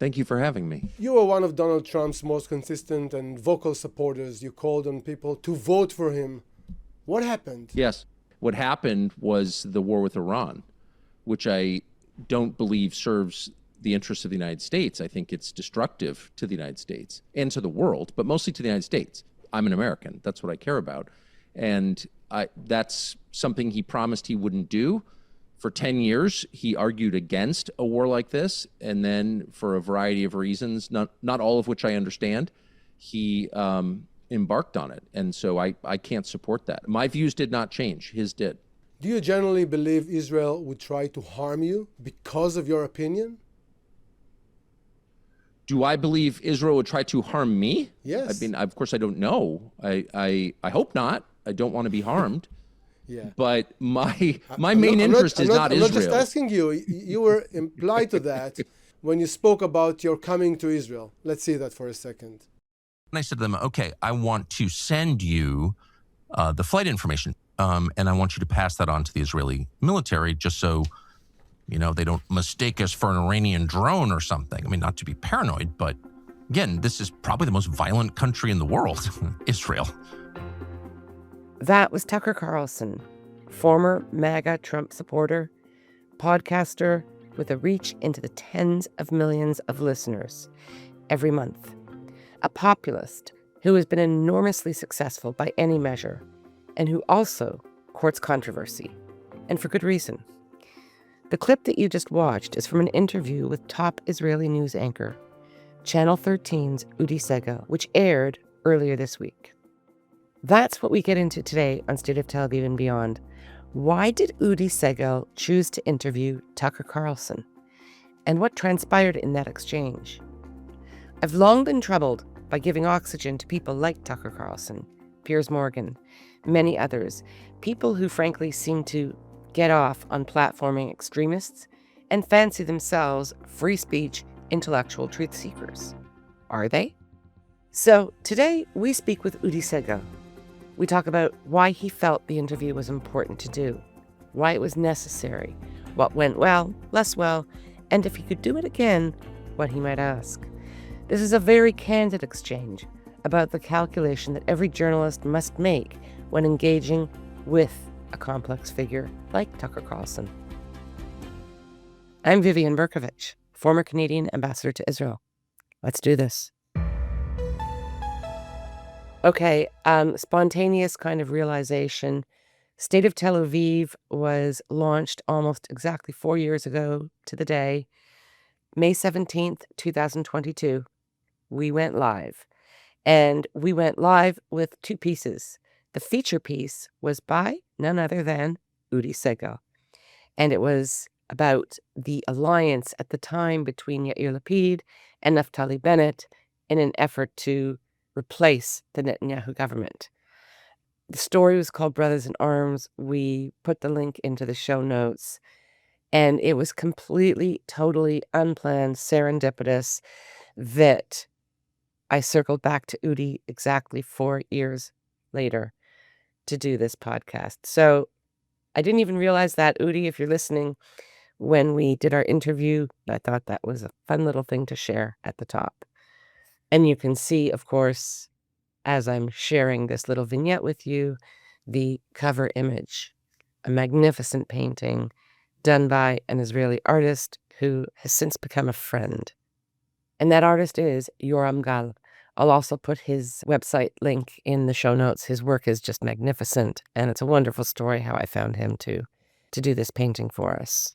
Thank you for having me. You were one of Donald Trump's most consistent and vocal supporters. You called on people to vote for him. What happened? Yes. What happened was the war with Iran, which I don't believe serves the interests of the United States. I think it's destructive to the United States and to the world, but mostly to the United States. I'm an American. That's what I care about. And that's something he promised he wouldn't do. For 10 years, he argued against a war like this. And then for a variety of reasons, not all of which I understand, he embarked on it. And so I can't support that. My views did not change. His did. Do you generally believe Israel would try to harm you because of your opinion? Do I believe Israel would try to harm me? Yes. I mean, of course, I don't know. I hope not. I don't want to be harmed. Yeah. But my main interest is not Israel. I'm not just asking you. You were implied to that when you spoke about your coming to Israel. Let's see that for a second. And I said to them, okay, I want to send you the flight information, and I want you to pass that on to the Israeli military just so, they don't mistake us for an Iranian drone or something. I mean, not to be paranoid, but again, this is probably the most violent country in the world, Israel. That was Tucker Carlson, former MAGA Trump supporter, podcaster with a reach into the tens of millions of listeners every month. A populist who has been enormously successful by any measure, and who also courts controversy, and for good reason. The clip that you just watched is from an interview with top Israeli news anchor, Channel 13's Udi Segal, which aired earlier this week. That's what we get into today on State of Tel Aviv and Beyond. Why did Udi Segal choose to interview Tucker Carlson? And what transpired in that exchange? I've long been troubled by giving oxygen to people like Tucker Carlson, Piers Morgan, many others, people who frankly seem to get off on platforming extremists and fancy themselves free speech, intellectual truth seekers. Are they? So today we speak with Udi Segal. We talk about why he felt the interview was important to do, why it was necessary, what went well, less well, and if he could do it again, what he might ask. This is a very candid exchange about the calculation that every journalist must make when engaging with a complex figure like Tucker Carlson. I'm Vivian Berkovich, former Canadian ambassador to Israel. Let's do this. Okay, spontaneous kind of realization. State of Tel Aviv was launched almost exactly 4 years ago to the day, May 17th, 2022. We went live. And we went live with two pieces. The feature piece was by none other than Udi Segal. And it was about the alliance at the time between Yair Lapid and Naftali Bennett in an effort to replace the Netanyahu government. The story was called Brothers in Arms. We put the link into the show notes. And it was completely, totally unplanned, serendipitous that I circled back to Udi exactly 4 years later to do this podcast. So I didn't even realize that, Udi, if you're listening, when we did our interview, I thought that was a fun little thing to share at the top. And you can see, of course, as I'm sharing this little vignette with you, the cover image, a magnificent painting done by an Israeli artist who has since become a friend. And that artist is Yoram Gal. I'll also put his website link in the show notes. His work is just magnificent, and it's a wonderful story how I found him to do this painting for us.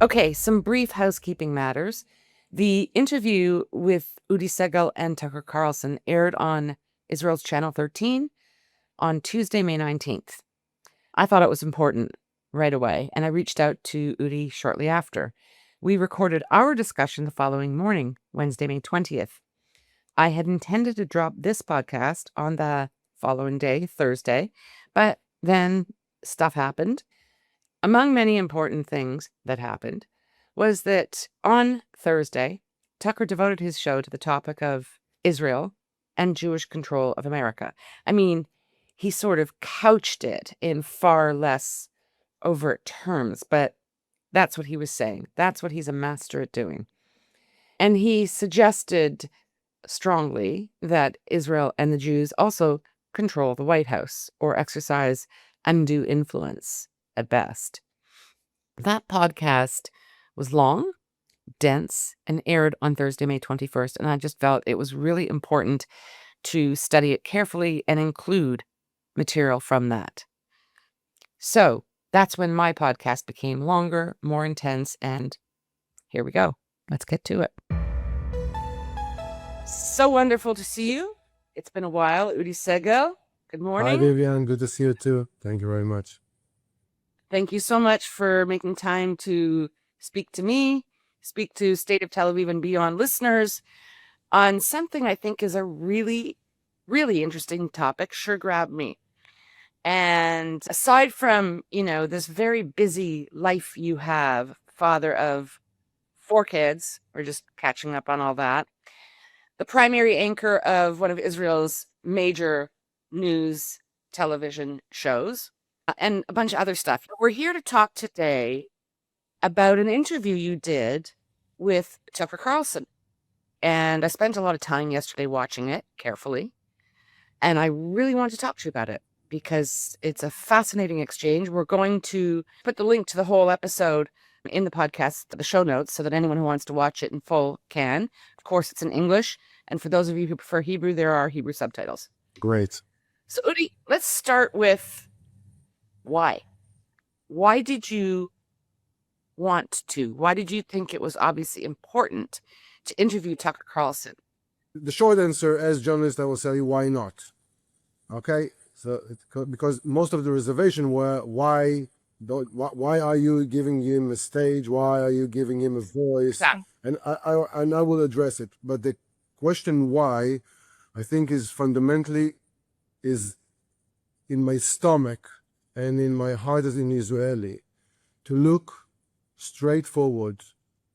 Okay, some brief housekeeping matters. The interview with Udi Segal and Tucker Carlson aired on Israel's Channel 13 on Tuesday, May 19th. I thought it was important right away, and I reached out to Udi shortly after. We recorded our discussion the following morning, Wednesday, May 20th. I had intended to drop this podcast on the following day, Thursday, but then stuff happened. Among many important things that happened was that on Thursday, Tucker devoted his show to the topic of Israel and Jewish control of America. I mean, he sort of couched it in far less overt terms, but that's what he was saying. That's what he's a master at doing. And he suggested strongly that Israel and the Jews also control the White House or exercise undue influence at best. That podcast was long, dense, and aired on Thursday, May 21st. And I just felt it was really important to study it carefully and include material from that. So that's when my podcast became longer, more intense, and here we go. Let's get to it. So wonderful to see you. It's been a while. Udi Segel, good morning. Hi, Vivian. Good to see you too. Thank you very much. Thank you so much for making time to speak to me, speak to State of Tel Aviv and beyond listeners on something I think is a really, really interesting topic. Sure grabbed me. And aside from, this very busy life you have, father of 4 kids, we're just catching up on all that, the primary anchor of one of Israel's major news television shows, and a bunch of other stuff. We're here to talk today about an interview you did with Tucker Carlson. And I spent a lot of time yesterday watching it carefully. And I really want to talk to you about it because it's a fascinating exchange. We're going to put the link to the whole episode in the podcast, the show notes, so that anyone who wants to watch it in full can. Of course, it's in English. And for those of you who prefer Hebrew, there are Hebrew subtitles. Great. So, Udi, let's start with why. Why did you want to? Why did you think it was obviously important to interview Tucker Carlson? The short answer, as journalist, I will tell you why not. Okay? So, because most of the reservation were why are you giving him a stage? Why are you giving him a voice? Exactly. And I will address it. But the question why, I think, is fundamentally is in my stomach and in my heart as an Israeli, to look straight forward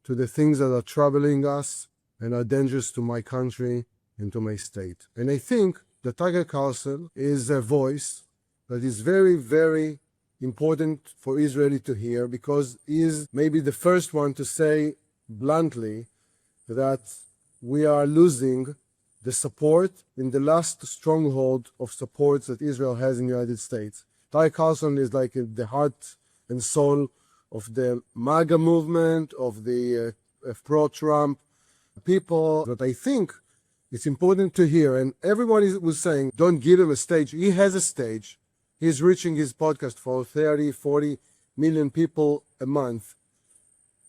to the things that are troubling us and are dangerous to my country and to my state. And I think that Tucker Carlson is a voice that is very, very important for Israeli to hear, because he is maybe the first one to say bluntly that we are losing the support in the last stronghold of support that Israel has in the United States. Tucker Carlson is like the heart and soul of the MAGA movement, of the pro-Trump people, that I think it's important to hear. And everyone was saying, don't give him a stage. He has a stage. He's reaching his podcast for 30, 40 million people a month.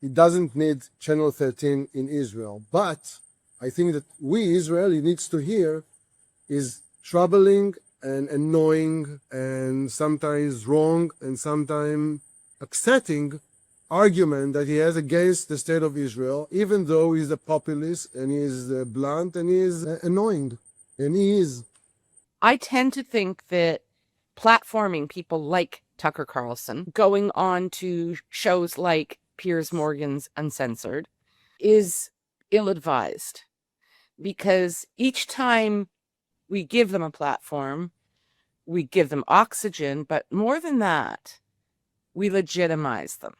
He doesn't need Channel 13 in Israel. But I think that we Israeli needs to hear is troubling and annoying and sometimes wrong and sometimes upsetting argument that he has against the state of Israel, even though he's a populist and he is blunt and he is annoying. And he is. I tend to think that platforming people like Tucker Carlson, going on to shows like Piers Morgan's Uncensored, is ill-advised. Because each time we give them a platform, we give them oxygen, but more than that, we legitimize them.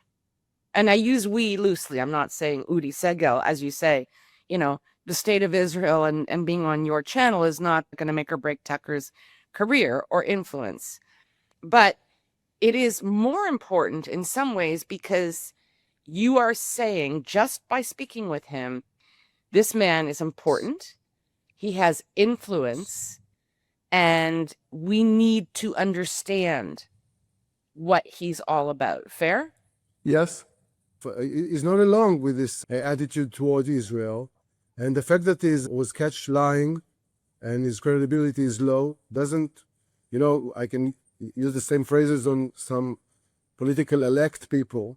And I use we loosely. I'm not saying Udi Segel, as you say. The state of Israel and being on your channel is not going to make or break Tucker's career or influence. But it is more important in some ways because you are saying, just by speaking with him, this man is important, he has influence, and we need to understand what he's all about. Fair? Yes. He's not alone with this attitude toward Israel. And the fact that he was catch lying and his credibility is low doesn't, I can use the same phrases on some political elect people.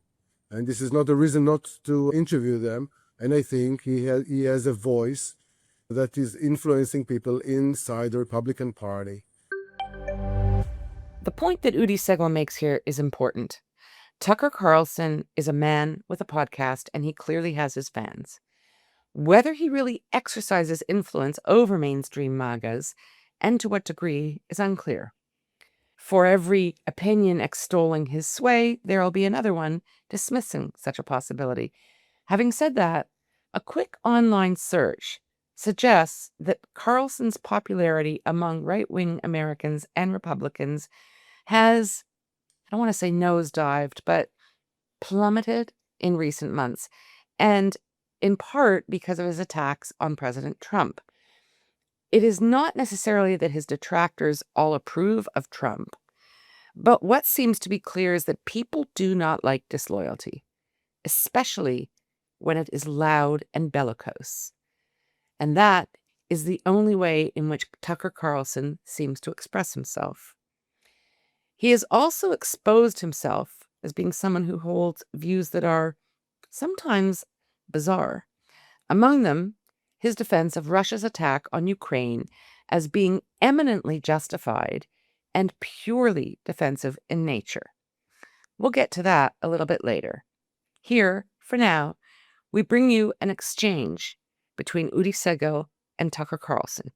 And this is not a reason not to interview them. And I think he has a voice that is influencing people inside the Republican Party. The point that Udi Segel makes here is important. Tucker Carlson is a man with a podcast, and he clearly has his fans. Whether he really exercises influence over mainstream MAGAs, and to what degree, is unclear. For every opinion extolling his sway, there will be another one dismissing such a possibility. Having said that, A quick online search suggests that Carlson's popularity among right-wing Americans and Republicans has, I don't want to say nosedived, but plummeted in recent months, and in part because of his attacks on President Trump. It is not necessarily that his detractors all approve of Trump, but what seems to be clear is that people do not like disloyalty, especially when it is loud and bellicose. And that is the only way in which Tucker Carlson seems to express himself. He has also exposed himself as being someone who holds views that are sometimes bizarre. Among them, his defense of Russia's attack on Ukraine as being eminently justified and purely defensive in nature. We'll get to that a little bit later. Here, for now, we bring you an exchange between Udi Segal and Tucker Carlson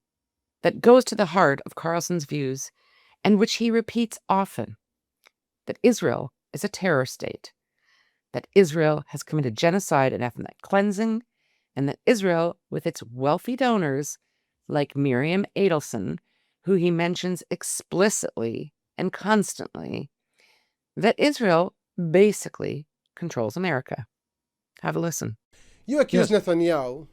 that goes to the heart of Carlson's views and which he repeats often, that Israel is a terror state, that Israel has committed genocide and ethnic cleansing, and that Israel, with its wealthy donors, like Miriam Adelson, who he mentions explicitly and constantly, that Israel basically controls America. Have a listen. You accuse Netanyahu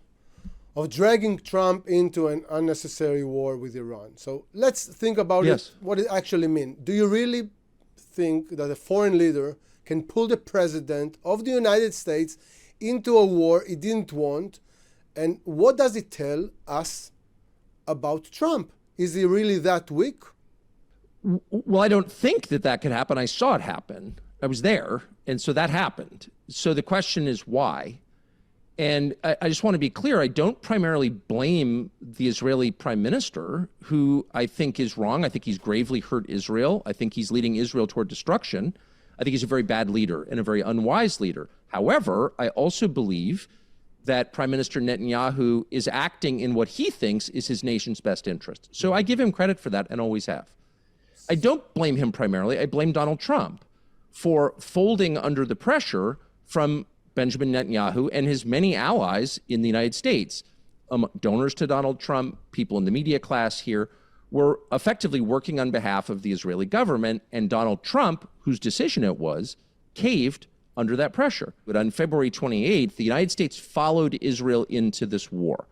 of dragging Trump into an unnecessary war with Iran. So let's think about what it actually means. Do you really think that a foreign leader can pull the president of the United States into a war he didn't want? And what does it tell us about Trump? Is he really that weak? Well, I don't think that could happen. I saw it happen. I was there. And so that happened. So the question is why? And I just want to be clear, I don't primarily blame the Israeli prime minister, who I think is wrong. I think he's gravely hurt Israel. I think he's leading Israel toward destruction. I think he's a very bad leader and a very unwise leader. However, I also believe that Prime Minister Netanyahu is acting in what he thinks is his nation's best interest. So I give him credit for that and always have. I don't blame him primarily. I blame Donald Trump for folding under the pressure from Benjamin Netanyahu and his many allies in the United States. Donors to Donald Trump, people in the media class here, were effectively working on behalf of the Israeli government, and Donald Trump, whose decision it was, caved under that pressure. But on February 28th, the United States followed Israel into this war.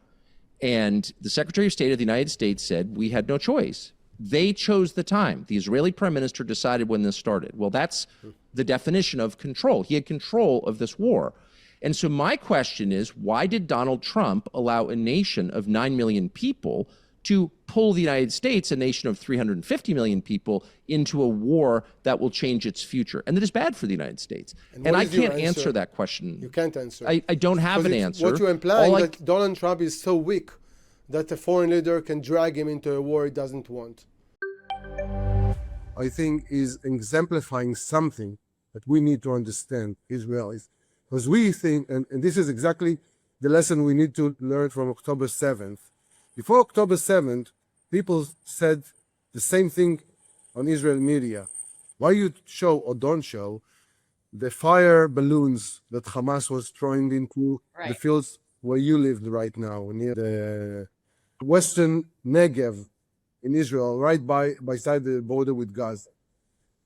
And the Secretary of State of the United States said, we had no choice. They chose the time. The Israeli prime minister decided when this started. Well, that's the definition of control. He had control of this war. And so my question is, why did Donald Trump allow a nation of 9 million people to pull the United States, a nation of 350 million people, into a war that will change its future and that is bad for the United States? And I can't answer that question. You can't answer. I don't have an answer. What you're implying that Donald Trump is so weak that a foreign leader can drag him into a war he doesn't want. I think is exemplifying something that we need to understand, Israelis. Because we think, and this is exactly the lesson we need to learn from October 7th. Before October 7th, people said the same thing on Israel media. Why you show or don't show the fire balloons that Hamas was throwing into the fields where you live right now, near the western Negev in Israel, right beside the border with Gaza.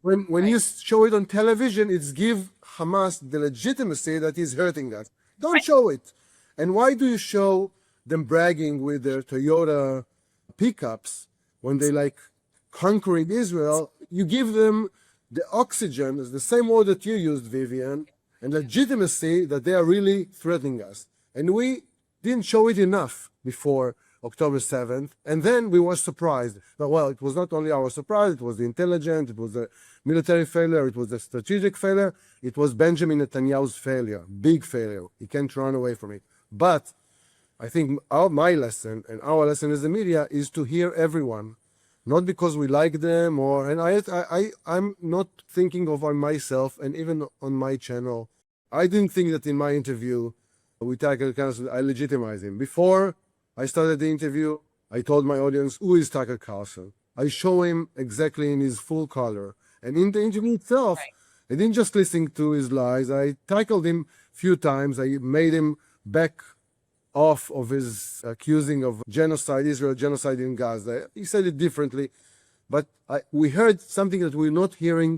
When you show it on television, it's give Hamas the legitimacy that is hurting us. Don't show it. And why do you show them bragging with their Toyota pickups when they like conquering Israel? You give them the oxygen, the same word that you used, Vivian, and legitimacy that they are really threatening us. And we didn't show it enough before October 7th, and then we were surprised. But, well, it was not only our surprise, it was the intelligence, it was the military failure, it was the strategic failure, it was Benjamin Netanyahu's failure, big failure. He can't run away from it. But I think my lesson and our lesson as the media is to hear everyone, not because we like them I'm not thinking of myself, and even on my channel. I didn't think that in my interview with Tucker Carlson, I legitimize him. Before I started the interview, I told my audience, who is Tucker Carlson? I show him exactly in his full color. And in the interview itself, I didn't just listen to his lies. I tackled him a few times. I made him back off of his accusing of genocide, Israel genocide in Gaza. He said it differently, but we heard something that we're not hearing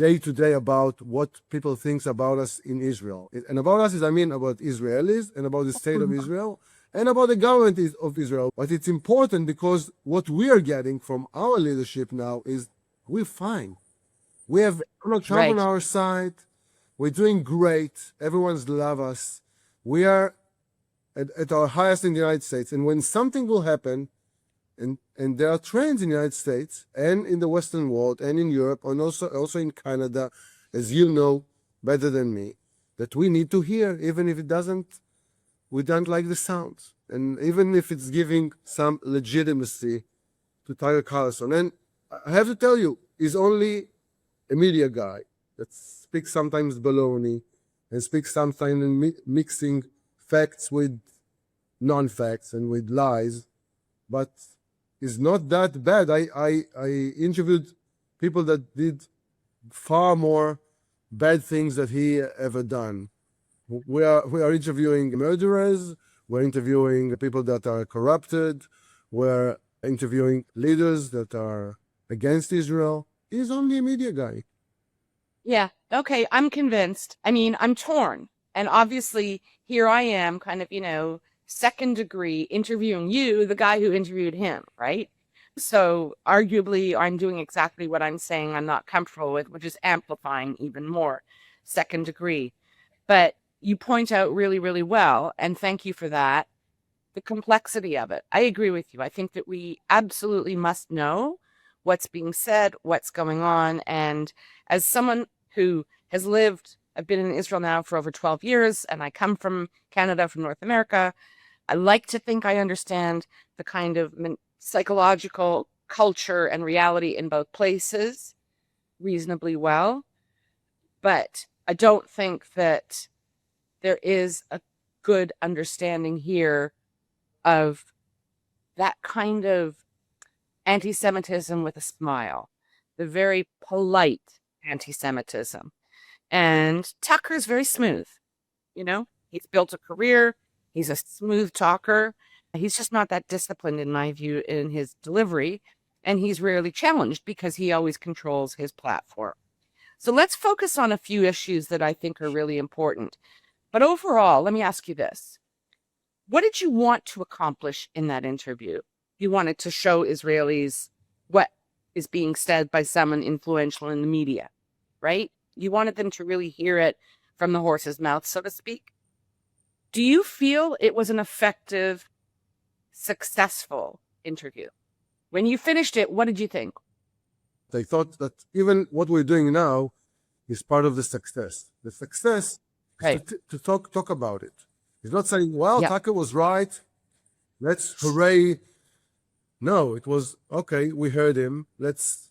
day to day about what people think about us in Israel. And about us is, I mean, about Israelis and about the state of Israel and about the government of Israel. But it's important because what we are getting from our leadership now is we're fine. We have Donald Trump on our side. We're doing great. Everyone's love us. We are at our highest in the United States. And when something will happen, and there are trends in the United States and in the Western world and in Europe and also in Canada, as you know better than me, that we need to hear, even if we don't like the sounds. And even if it's giving some legitimacy to Tucker Carlson. And I have to tell you, he's only a media guy that speaks sometimes baloney and speaks sometimes mixing facts with non-facts and with lies, but it's not that bad. I interviewed people that did far more bad things that he ever done. We are interviewing murderers. We're interviewing people that are corrupted. We're interviewing leaders that are against Israel. He's only a media guy. Yeah. Okay. I'm convinced. I mean, I'm torn. And obviously, here I am, kind of, second degree interviewing you, the guy who interviewed him, right? So arguably, I'm doing exactly what I'm saying I'm not comfortable with, which is amplifying even more, second degree. But you point out really, really well, and thank you for that, the complexity of it. I agree with you. I think that we absolutely must know what's being said, what's going on. And as someone who has I've been in Israel now for over 12 years, and I come from Canada, from North America, I like to think I understand the kind of psychological culture and reality in both places reasonably well. But I don't think that there is a good understanding here of that kind of anti-Semitism with a smile, the very polite anti-Semitism. And Tucker's very smooth, he's built a career. He's a smooth talker. He's just not that disciplined, in my view, in his delivery. And he's rarely challenged because he always controls his platform. So let's focus on a few issues that I think are really important. But overall, let me ask you this. What did you want to accomplish in that interview? You wanted to show Israelis what is being said by someone influential in the media, right? You wanted them to really hear it from the horse's mouth, so to speak. Do you feel it was an effective, successful interview? When you finished it, what did you think? I thought that even what we're doing now is part of the success. The success is to talk about it. He's not saying, well, Tucker was right. Let's hooray. No, it was, okay, we heard him. Let's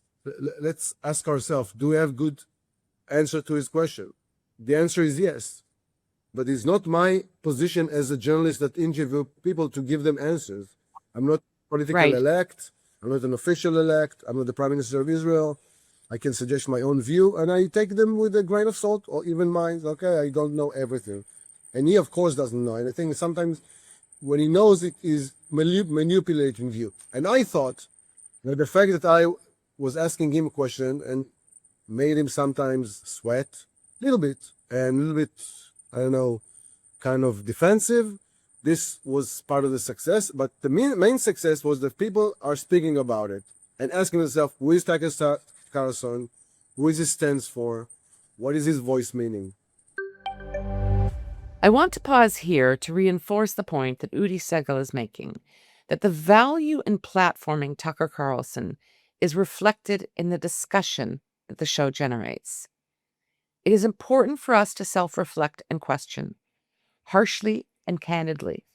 ask ourselves, do we have good answer to his question? The answer is yes. But it's not my position as a journalist that interview people to give them answers. I'm not political elect. I'm not an official elect. I'm not the Prime Minister of Israel. I can suggest my own view, and I take them with a grain of salt, or even mine. Okay, I don't know everything. And he, of course, doesn't know. And I think sometimes when he knows, it is manipulating view. And I thought that the fact that I was asking him a question and made him sometimes sweat a little bit, and a little bit, I don't know, kind of defensive, this was part of the success. But the main success was that people are speaking about it and asking themselves, who is Tucker Carlson? Who is he stands for? What is his voice meaning? I want to pause here to reinforce the point that Udi Segal is making, that the value in platforming Tucker Carlson is reflected in the discussion that the show generates. It is important for us to self-reflect and question, harshly and candidly.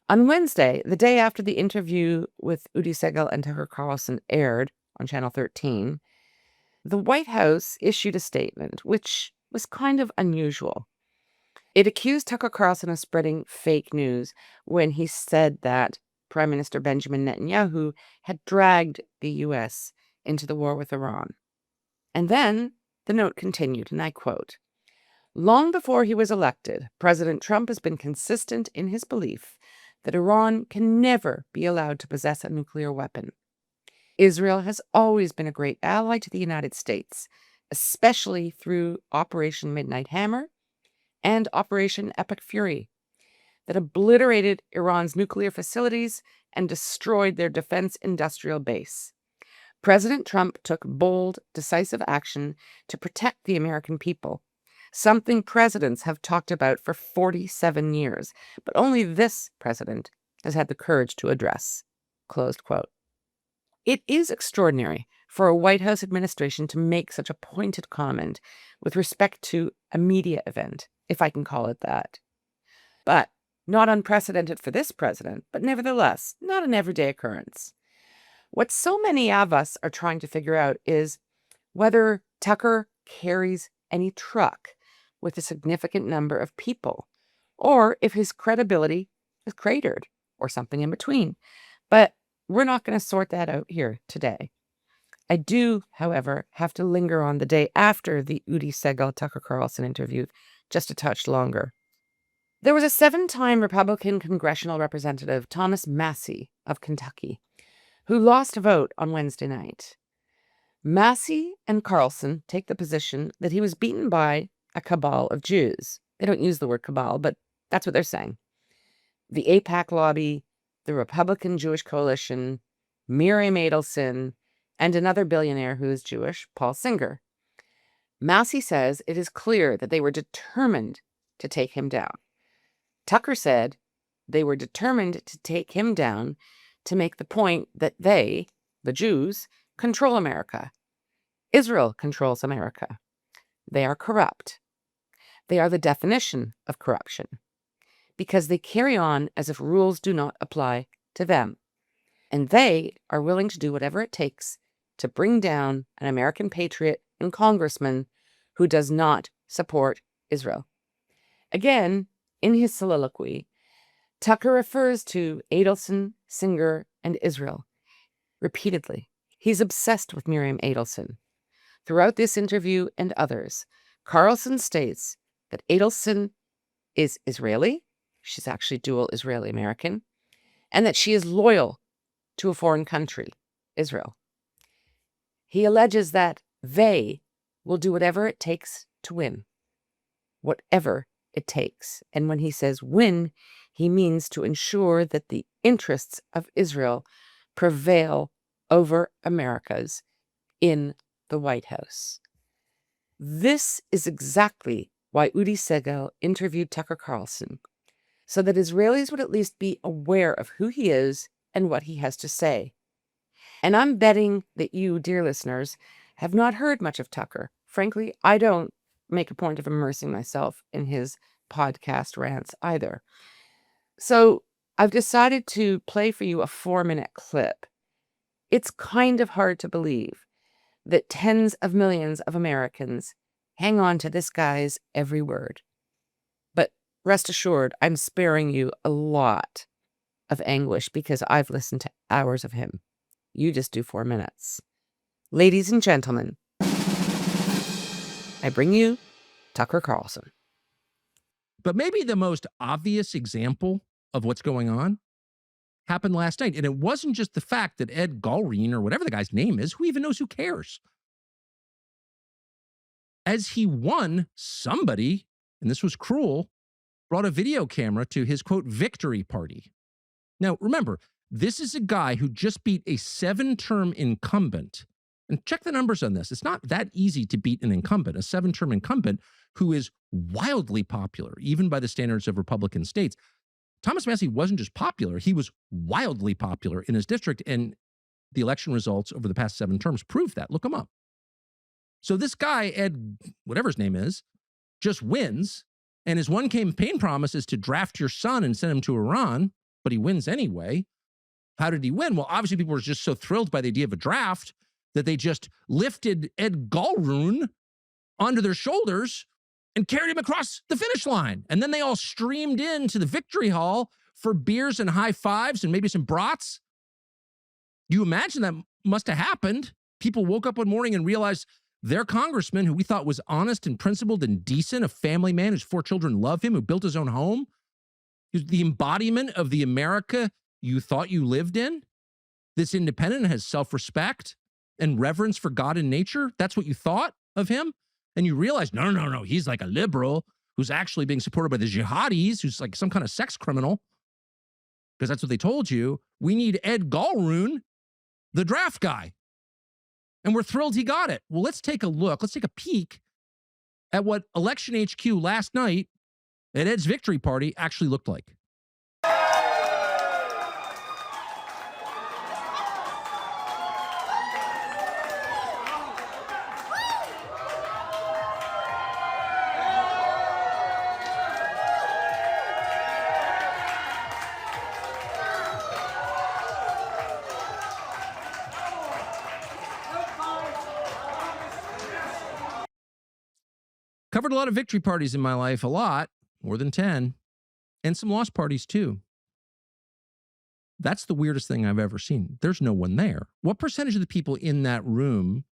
On Wednesday, the day after the interview with Udi Segal and Tucker Carlson aired on Channel 13, the White House issued a statement, which was kind of unusual. It accused Tucker Carlson of spreading fake news when he said that Prime Minister Benjamin Netanyahu had dragged the U.S. into the war with Iran. And then the note continued, and I quote, Long before he was elected, President Trump has been consistent in his belief that Iran can never be allowed to possess a nuclear weapon. Israel has always been a great ally to the United States, especially through Operation Midnight Hammer and Operation Epic Fury, that obliterated Iran's nuclear facilities and destroyed their defense industrial base. President Trump took bold, decisive action to protect the American people, something presidents have talked about for 47 years, but only this president has had the courage to address. Closed quote. It is extraordinary for a White House administration to make such a pointed comment with respect to a media event, if I can call it that. But not unprecedented for this president, but nevertheless, not an everyday occurrence. What so many of us are trying to figure out is whether Tucker carries any truck with a significant number of people, or if his credibility is cratered, or something in between. But we're not going to sort that out here today. I do, however, have to linger on the day after the Udi Segal-Tucker Carlson interview just a touch longer. There was a 7-time Republican congressional representative, Thomas Massie of Kentucky, who lost a vote on Wednesday night. Massie and Carlson take the position that he was beaten by a cabal of Jews. They don't use the word cabal, but that's what they're saying. The AIPAC lobby, the Republican Jewish Coalition, Miriam Adelson, and another billionaire who is Jewish, Paul Singer. Massie says it is clear that they were determined to take him down. Tucker said they were determined to take him down to make the point that they, the Jews, control America. Israel controls America. They are corrupt. They are the definition of corruption because they carry on as if rules do not apply to them. And they are willing to do whatever it takes to bring down an American patriot and congressman who does not support Israel. Again, in his soliloquy, Tucker refers to Adelson, Singer, and Israel repeatedly. He's obsessed with Miriam Adelson. Throughout this interview and others, Carlson states that Adelson is Israeli, she's actually dual Israeli-American, and that she is loyal to a foreign country, Israel. He alleges that they will do whatever it takes to win, whatever it takes. And when he says win, he means to ensure that the interests of Israel prevail over America's in the White House. This is exactly why Udi Segal interviewed Tucker Carlson, so that Israelis would at least be aware of who he is and what he has to say. And I'm betting that you, dear listeners, have not heard much of Tucker. Frankly, I don't make a point of immersing myself in his podcast rants either. So I've decided to play for you a 4-minute clip. It's kind of hard to believe that tens of millions of Americans hang on to this guy's every word. But rest assured, I'm sparing you a lot of anguish because I've listened to hours of him. You just do 4 minutes. Ladies and gentlemen, I bring you Tucker Carlson. But maybe the most obvious example of what's going on happened last night. And it wasn't just the fact that Ed Galreen, or whatever the guy's name is, who even knows, who cares? As he won, somebody, and this was cruel, brought a video camera to his, quote, victory party. Now, remember, this is a guy who just beat a 7-term incumbent. And check the numbers on this. It's not that easy to beat an incumbent, a 7-term incumbent who is wildly popular, even by the standards of Republican states. Thomas Massie wasn't just popular, he was wildly popular in his district, and the election results over the past 7 terms prove that. Look him up. So this guy, Ed, whatever his name is, just wins, and his one campaign promise is to draft your son and send him to Iran, but he wins anyway. How did he win? Well, obviously people were just so thrilled by the idea of a draft that they just lifted Ed Galreen onto their shoulders and carried him across the finish line. And then they all streamed into the victory hall for beers and high fives and maybe some brats. You imagine that must have happened. People woke up one morning and realized Their congressman, who we thought was honest and principled and decent, a family man whose 4 children love him, who built his own home, who's the embodiment of the America you thought you lived in, this independent, has self-respect and reverence for God and nature. That's what you thought of him. And you realize, no, he's like a liberal who's actually being supported by the jihadis, who's like some kind of sex criminal, because that's what they told you. We need Ed Galroon, the draft guy. And we're thrilled he got it. Well, let's take a look. Let's take a peek at what Election HQ last night at Ed's victory party actually looked like. Covered a lot of victory parties in my life, a lot, more than 10, and some lost parties too. That's the weirdest thing I've ever seen. There's no one there. What percentage of the people in that room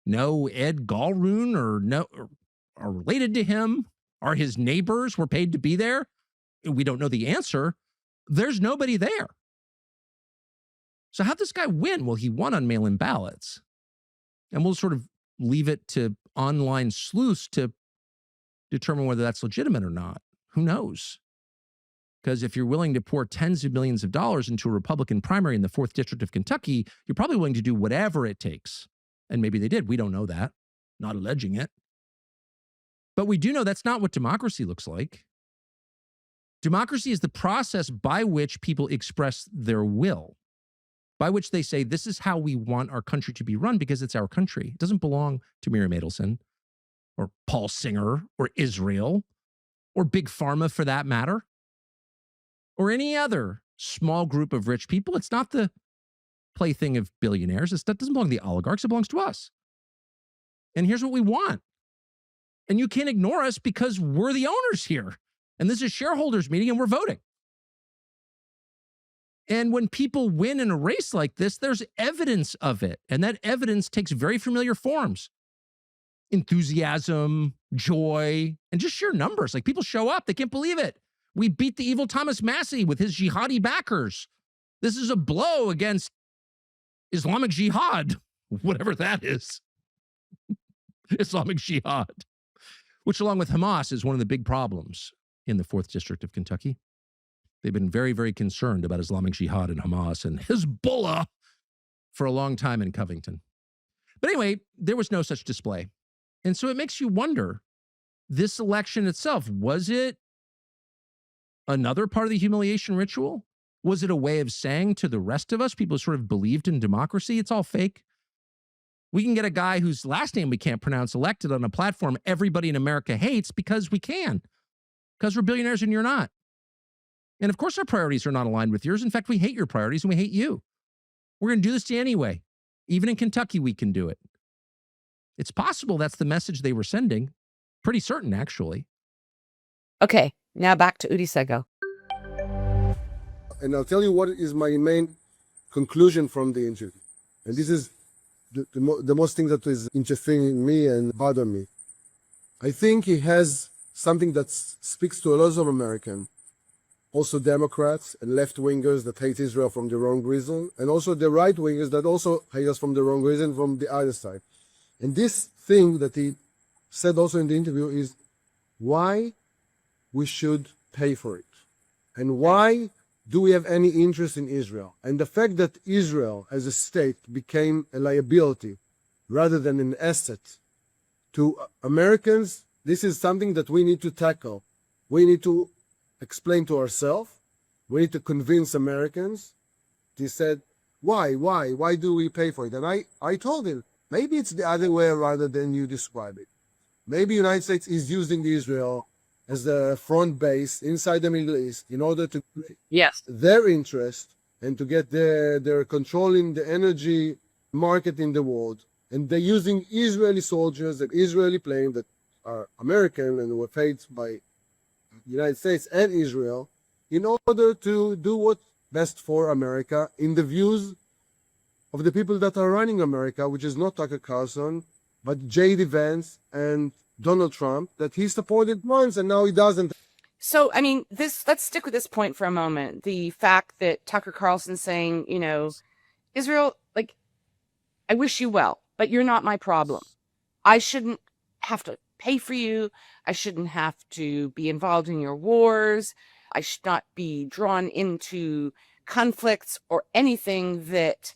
know Ed Galroon or are related to him? Are his neighbors, were paid to be there? We don't know the answer. There's nobody there. So how'd this guy win? Well, he won on mail-in ballots. And we'll sort of leave it to online sleuths to determine whether that's legitimate or not. Who knows? Because if you're willing to pour tens of millions of dollars into a Republican primary in the 4th District of Kentucky, you're probably willing to do whatever it takes. And maybe they did. We don't know that. Not alleging it. But we do know that's not what democracy looks like. Democracy is the process by which people express their will, by which they say, this is how we want our country to be run because it's our country. It doesn't belong to Miriam Adelson or Paul Singer or Israel or Big Pharma for that matter, or any other small group of rich people. It's not the plaything of billionaires. That doesn't belong to the oligarchs. It belongs to us. And here's what we want. And you can't ignore us because we're the owners here. And this is a shareholders meeting and we're voting. And when people win in a race like this, there's evidence of it. And that evidence takes very familiar forms. Enthusiasm, joy, and just sheer numbers. Like people show up, they can't believe it. We beat the evil Thomas Massey with his jihadi backers. This is a blow against Islamic Jihad, whatever that is. Islamic Jihad, which along with Hamas is one of the big problems in the 4th District of Kentucky. They've been very, very concerned about Islamic Jihad and Hamas and Hezbollah for a long time in Covington. But anyway, there was no such display. And so it makes you wonder, this election itself, was it another part of the humiliation ritual? Was it a way of saying to the rest of us, people who sort of believed in democracy, it's all fake? We can get a guy whose last name we can't pronounce elected on a platform everybody in America hates because we can, because we're billionaires and you're not. And of course our priorities are not aligned with yours. In fact, we hate your priorities and we hate you. We're going to do this to you anyway. Even in Kentucky, we can do it. It's possible that's the message they were sending. Pretty certain, actually. Okay, now back to Udi Sego. And I'll tell you what is my main conclusion from the interview. And this is the most thing that is interfering in me and bother me. I think he has something that speaks to a lot of Americans, also Democrats and left-wingers that hate Israel from the wrong reason, and also the right-wingers that also hate us from the wrong reason from the other side. And this thing that he said also in the interview is why we should pay for it. And why do we have any interest in Israel? And the fact that Israel as a state became a liability rather than an asset to Americans, this is something that we need to tackle. We need to explain to ourselves. We need to convince Americans. He said, why do we pay for it? And I told him, maybe it's the other way rather than you describe it. Maybe the United States is using Israel as the front base inside the Middle East in order to Yes. their interest and to get their controlling the energy market in the world. And they're using Israeli soldiers and Israeli planes that are American and were paid by the United States and Israel in order to do what's best for America in the views of the people that are running America, which is not Tucker Carlson, but J.D. Vance and Donald Trump that he supported once and now he doesn't. So, I mean, let's stick with this point for a moment. The fact that Tucker Carlson saying, you know, Israel, like, I wish you well, but you're not my problem. I shouldn't have to pay for you. I shouldn't have to be involved in your wars. I should not be drawn into conflicts or anything that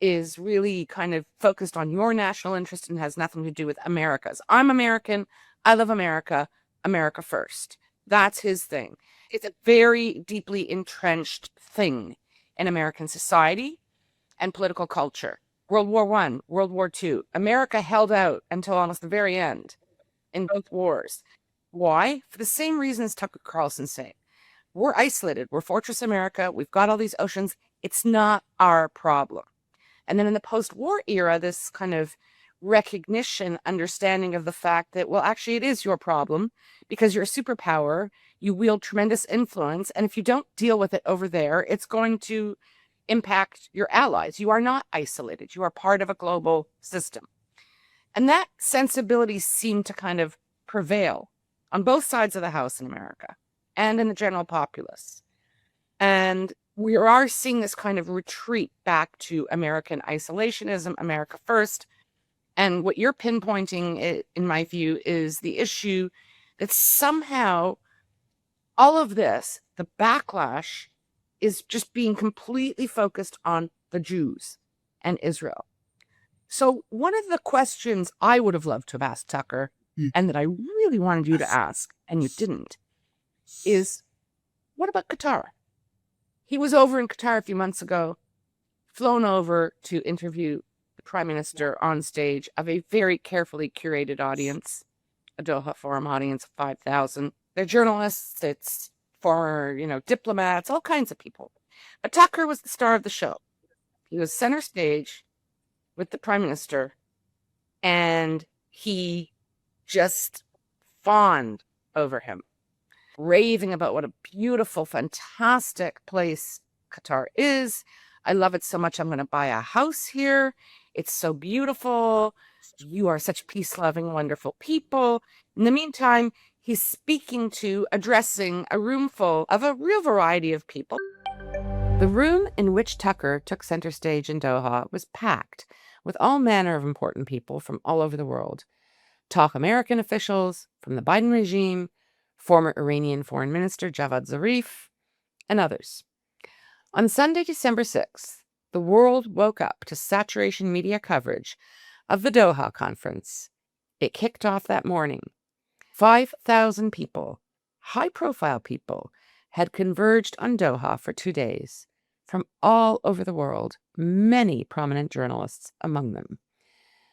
is really kind of focused on your national interest and has nothing to do with America's. I'm American. I love America. America first. That's his thing. It's a very deeply entrenched thing in American society and political culture. World War I, World War II. America held out until almost the very end in both wars. Why? For the same reasons Tucker Carlson's saying. We're isolated. We're Fortress America. We've got all these oceans. It's not our problem. And then in the post-war era, this kind of recognition, understanding of the fact that, well, actually it is your problem because you're a superpower. You wield tremendous influence. And if you don't deal with it over there, it's going to impact your allies. You are not isolated. You are part of a global system. And that sensibility seemed to kind of prevail on both sides of the house in America and in the general populace. And we are seeing this kind of retreat back to American isolationism, America first. And what you're pinpointing, in my view, is the issue that somehow all of this, the backlash, is just being completely focused on the Jews and Israel. So one of the questions I would have loved to have asked Tucker, and that I really wanted you to ask, and you didn't, is what about Qatar? He was over in Qatar a few months ago, flown over to interview the Prime Minister on stage of a very carefully curated audience, a Doha Forum audience of 5,000. They're journalists, it's former, diplomats, all kinds of people. But Tucker was the star of the show. He was center stage with the Prime Minister, and he just fawned over him, raving about what a beautiful, fantastic place Qatar is. I love it so much, I'm going to buy a house here. It's so beautiful. You are such peace-loving, wonderful people. In the meantime, he's addressing a room full of a real variety of people. The room in which Tucker took center stage in Doha was packed with all manner of important people from all over the world. Top American officials from the Biden regime, former Iranian Foreign Minister Javad Zarif, and others. On Sunday, December 6th, the world woke up to saturation media coverage of the Doha conference. It kicked off that morning. 5,000 people, high-profile people, had converged on Doha for 2 days from all over the world, many prominent journalists among them.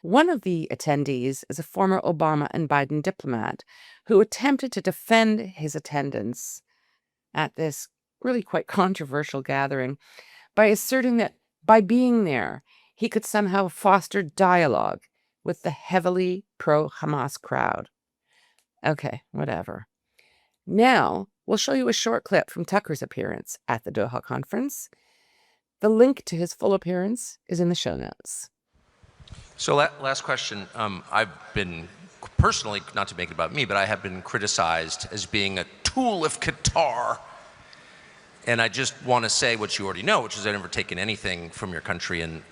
One of the attendees is a former Obama and Biden diplomat who attempted to defend his attendance at this really quite controversial gathering by asserting that by being there, he could somehow foster dialogue with the heavily pro-Hamas crowd. Okay, whatever. Now, we'll show you a short clip from Tucker's appearance at the Doha conference. The link to his full appearance is in the show notes. So last question. I've been personally, not to make it about me, but I have been criticized as being a tool of Qatar. And I just want to say what you already know, which is I've never taken anything from your country and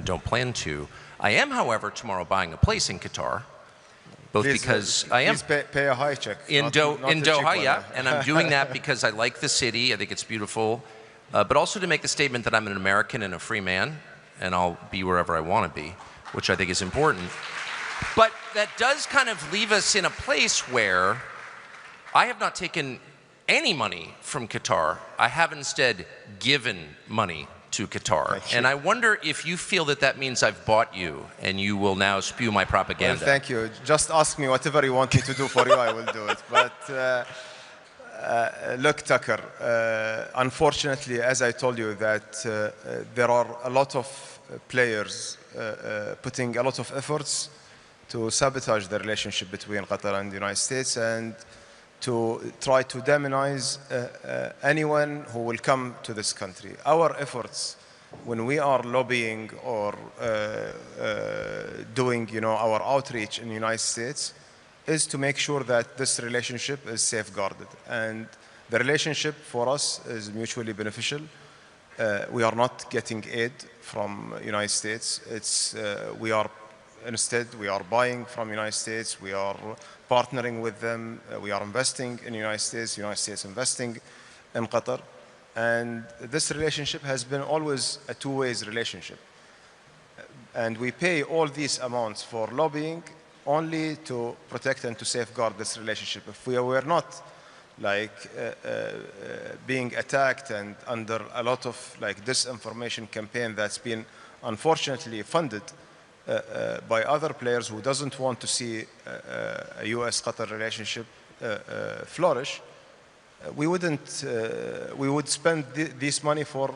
don't plan to. I am, however, tomorrow buying a place in Qatar, both because I am pay a high check in Doha, yeah, and I'm doing that because I like the city. I think it's beautiful, but also to make the statement that I'm an American and a free man, and I'll be wherever I want to be, which I think is important. But that does kind of leave us in a place where I have not taken any money from Qatar. I have instead given money to Qatar. And I wonder if you feel that that means I've bought you and you will now spew my propaganda. Well, thank you. Just ask me whatever you want me to do for you, I will do it. But look, Tucker, unfortunately, as I told you, that there are a lot of players putting a lot of efforts to sabotage the relationship between Qatar and the United States and to try to demonize anyone who will come to this country. Our efforts when we are lobbying or doing, our outreach in the United States, is to make sure that this relationship is safeguarded. And the relationship for us is mutually beneficial. We are not getting aid from United States. Instead, we are buying from United States. We are partnering with them. We are investing in the United States investing in Qatar. And this relationship has been always a two-way relationship. And we pay all these amounts for lobbying only to protect and to safeguard this relationship. If we were not being attacked and under a lot of disinformation campaign that's been unfortunately funded by other players who doesn't want to see a US-Qatar relationship flourish, we would spend this money for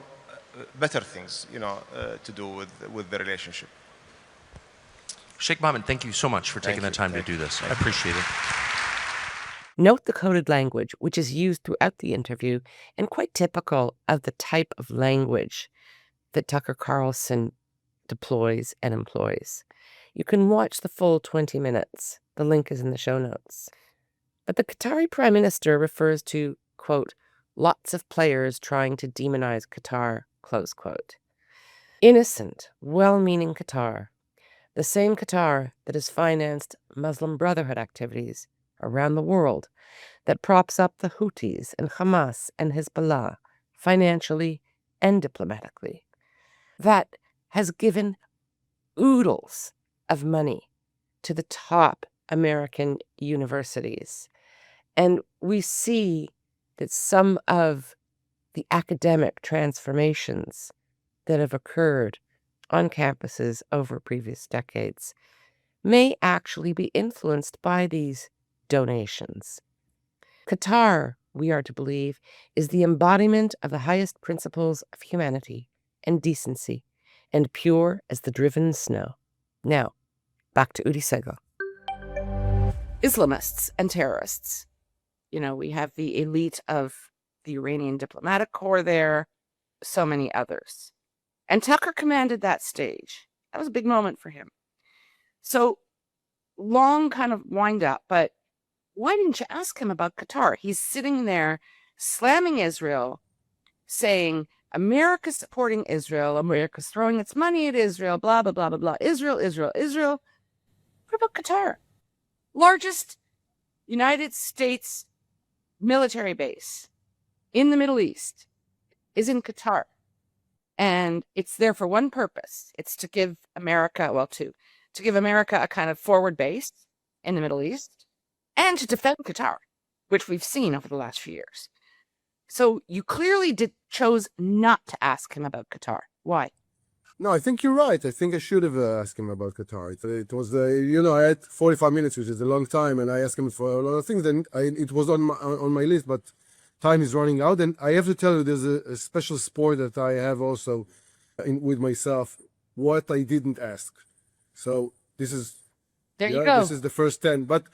better things, to do with the relationship. Sheikh Mohammed, thank you so much for taking the time to do this. I appreciate it. Note the coded language, which is used throughout the interview and quite typical of the type of language that Tucker Carlson deploys and employs. You can watch the full 20 minutes. The link is in the show notes. But the Qatari Prime Minister refers to, quote, lots of players trying to demonize Qatar, close quote. Innocent, well-meaning Qatar, the same Qatar that has financed Muslim Brotherhood activities around the world, that props up the Houthis and Hamas and Hezbollah financially and diplomatically, that has given oodles of money to the top American universities. And we see that some of the academic transformations that have occurred on campuses over previous decades may actually be influenced by these donations. Qatar, we are to believe, is the embodiment of the highest principles of humanity and decency, and pure as the driven snow. Now, back to Udi Sego. Islamists and terrorists. We have the elite of the Iranian diplomatic corps there, so many others. And Tucker commanded that stage. That was a big moment for him. So, long kind of wind up, but why didn't you ask him about Qatar? He's sitting there slamming Israel, saying, America's supporting Israel, America's throwing its money at Israel, blah, blah, blah, blah, blah. Israel, Israel, Israel. What about Qatar? Largest United States military base in the Middle East is in Qatar. And it's there for one purpose. It's to give America, to give America a kind of forward base in the Middle East and to defend Qatar, which we've seen over the last few years. So you clearly chose not to ask him about Qatar. Why? No, I think you're right. I think I should have asked him about Qatar. It was, I had 45 minutes, which is a long time, and I asked him for a lot of things. And it was on my list, but time is running out. And I have to tell you, there's a special sport that I have also with myself, what I didn't ask. So this is there you go. This is the first 10. But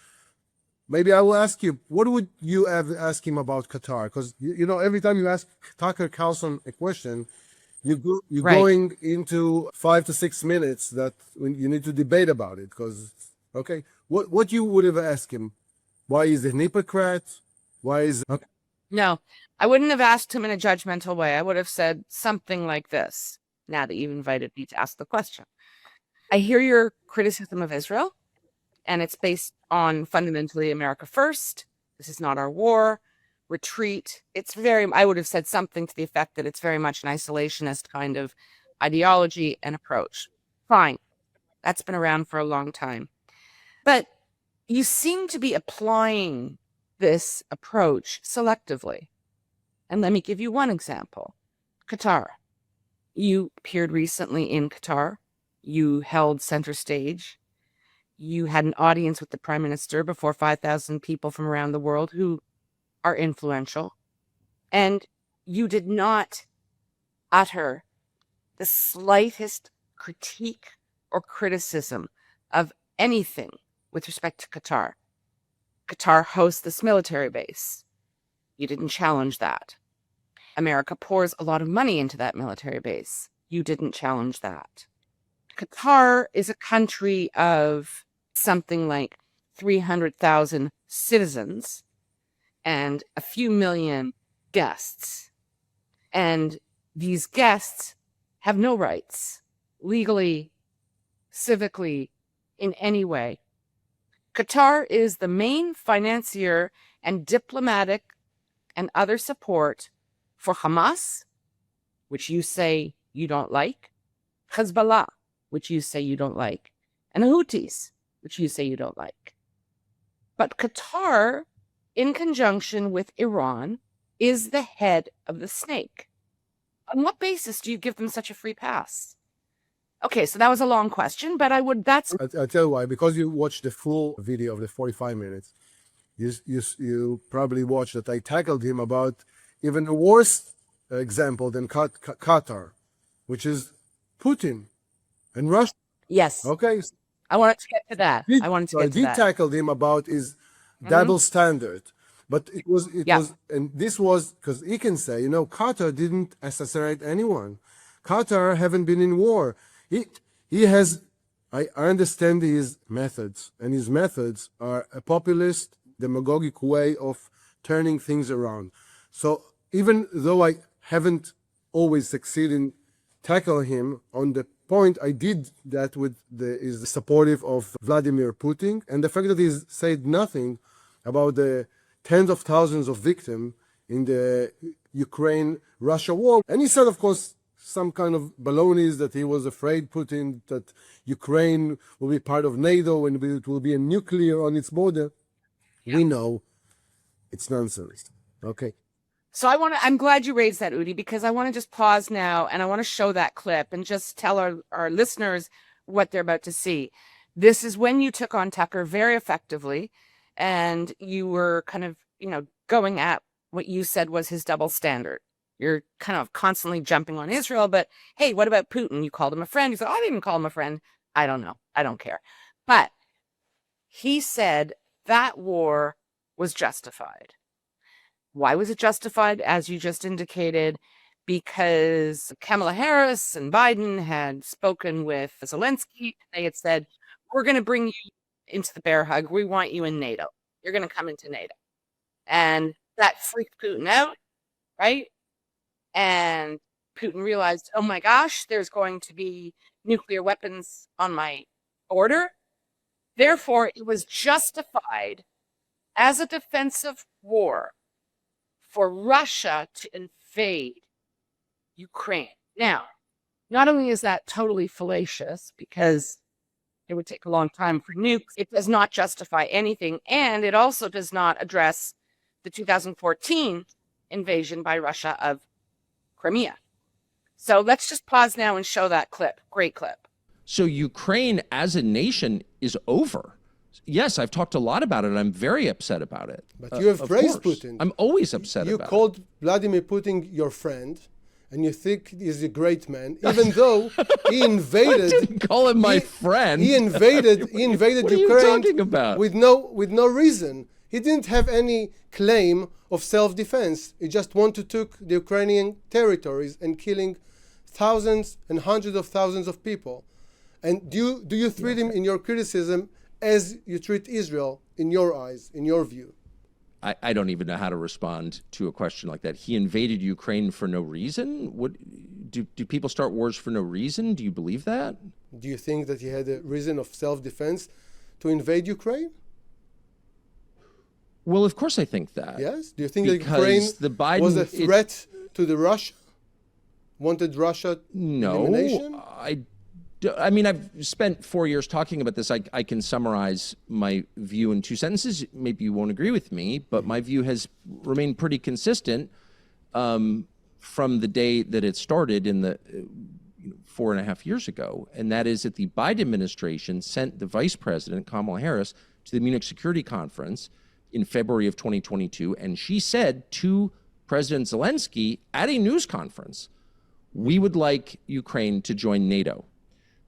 maybe I will ask you, what would you have asked him about Qatar? Because every time you ask Tucker Carlson a question, you're right. going into 5 to 6 minutes that you need to debate about it. Because what you would have asked him? Why is he a hypocrite? Why is okay? No, I wouldn't have asked him in a judgmental way. I would have said something like this. Now that you've invited me to ask the question, I hear your criticism of Israel, and it's based on fundamentally America first. This is not our war. Retreat. I would have said something to the effect that it's very much an isolationist kind of ideology and approach. Fine. That's been around for a long time. But you seem to be applying this approach selectively. And let me give you one example. Qatar. You appeared recently in Qatar. You held center stage. You had an audience with the Prime Minister before 5,000 people from around the world who are influential. And you did not utter the slightest critique or criticism of anything with respect to Qatar. Qatar hosts this military base. You didn't challenge that. America pours a lot of money into that military base. you didn't challenge that. Qatar is a country of something like 300,000 citizens and a few million guests. And these guests have no rights, legally, civically, in any way. Qatar is the main financier and diplomatic and other support for Hamas, which you say you don't like, Hezbollah, which you say you don't like, and the Houthis, which you say you don't like. But Qatar, in conjunction with Iran, is the head of the snake. On what basis do you give them such a free pass? Okay, so that was a long question, but I'll tell you why. Because you watched the full video of the 45 minutes, you probably watched that I tackled him about even a worse example than Qatar, which is Putin and Russia. Yes. Okay. I wanted to get to that. I did tackle him about his double standard. But it was, and this was because he can say, Qatar didn't assassinate anyone. Qatar haven't been in war. He has, I understand his methods, and his methods are a populist, demagogic way of turning things around. So even though I haven't always succeeded in tackling him on the point, I did that with is supportive of Vladimir Putin, and the fact that he's said nothing about the tens of thousands of victims in the Ukraine-Russia war. And he said, of course, some kind of balonies that he was afraid, Putin, that Ukraine will be part of NATO and it will be a nuclear on its border. Yeah. We know it's nonsense. Okay. So I'm glad you raised that, Udi, because I want to just pause now and I want to show that clip and just tell our listeners what they're about to see. This is when you took on Tucker very effectively, and you were kind of, going at what you said was his double standard. You're kind of constantly jumping on Israel, but hey, what about Putin? You called him a friend. You said, I didn't call him a friend. I don't know. I don't care. But he said that war was justified. Why was it justified? As you just indicated, because Kamala Harris and Biden had spoken with Zelensky. They had said, we're going to bring you into the bear hug. We want you in NATO. You're going to come into NATO. And that freaked Putin out, right? And Putin realized, oh my gosh, there's going to be nuclear weapons on my border. Therefore, it was justified as a defensive war for Russia to invade Ukraine. Now, not only is that totally fallacious, because it would take a long time for nukes, it does not justify anything, and it also does not address the 2014 invasion by Russia of Crimea. So let's just pause now and show that clip. Great clip. So Ukraine as a nation is over. Yes, I've talked a lot about it. I'm very upset about it. But you have praised Putin. I'm always upset about it. You called Vladimir Putin your friend, and you think he's a great man, even though he invaded. I didn't call him my friend. He invaded what Ukraine are you talking about? with no reason. He didn't have any claim of self-defense. He just wanted to take the Ukrainian territories and killing thousands and hundreds of thousands of people. And do you treat him in your criticism as you treat Israel in your eyes, in your view? I don't even know how to respond to a question like that. He invaded Ukraine for no reason? What do people start wars for no reason? Do you believe that? Do you think that he had a reason of self-defense to invade Ukraine? Well, of course I think that. Yes? Do you think that Ukraine was a threat to the Russia? Wanted Russia elimination? I mean, I've spent 4 years talking about this. I can summarize my view in 2 sentences. Maybe you won't agree with me, but my view has remained pretty consistent from the day that it started in the 4.5 years ago. And that is that the Biden administration sent the vice president, Kamala Harris, to the Munich Security Conference in February of 2022. And she said to President Zelensky at a news conference, we would like Ukraine to join NATO.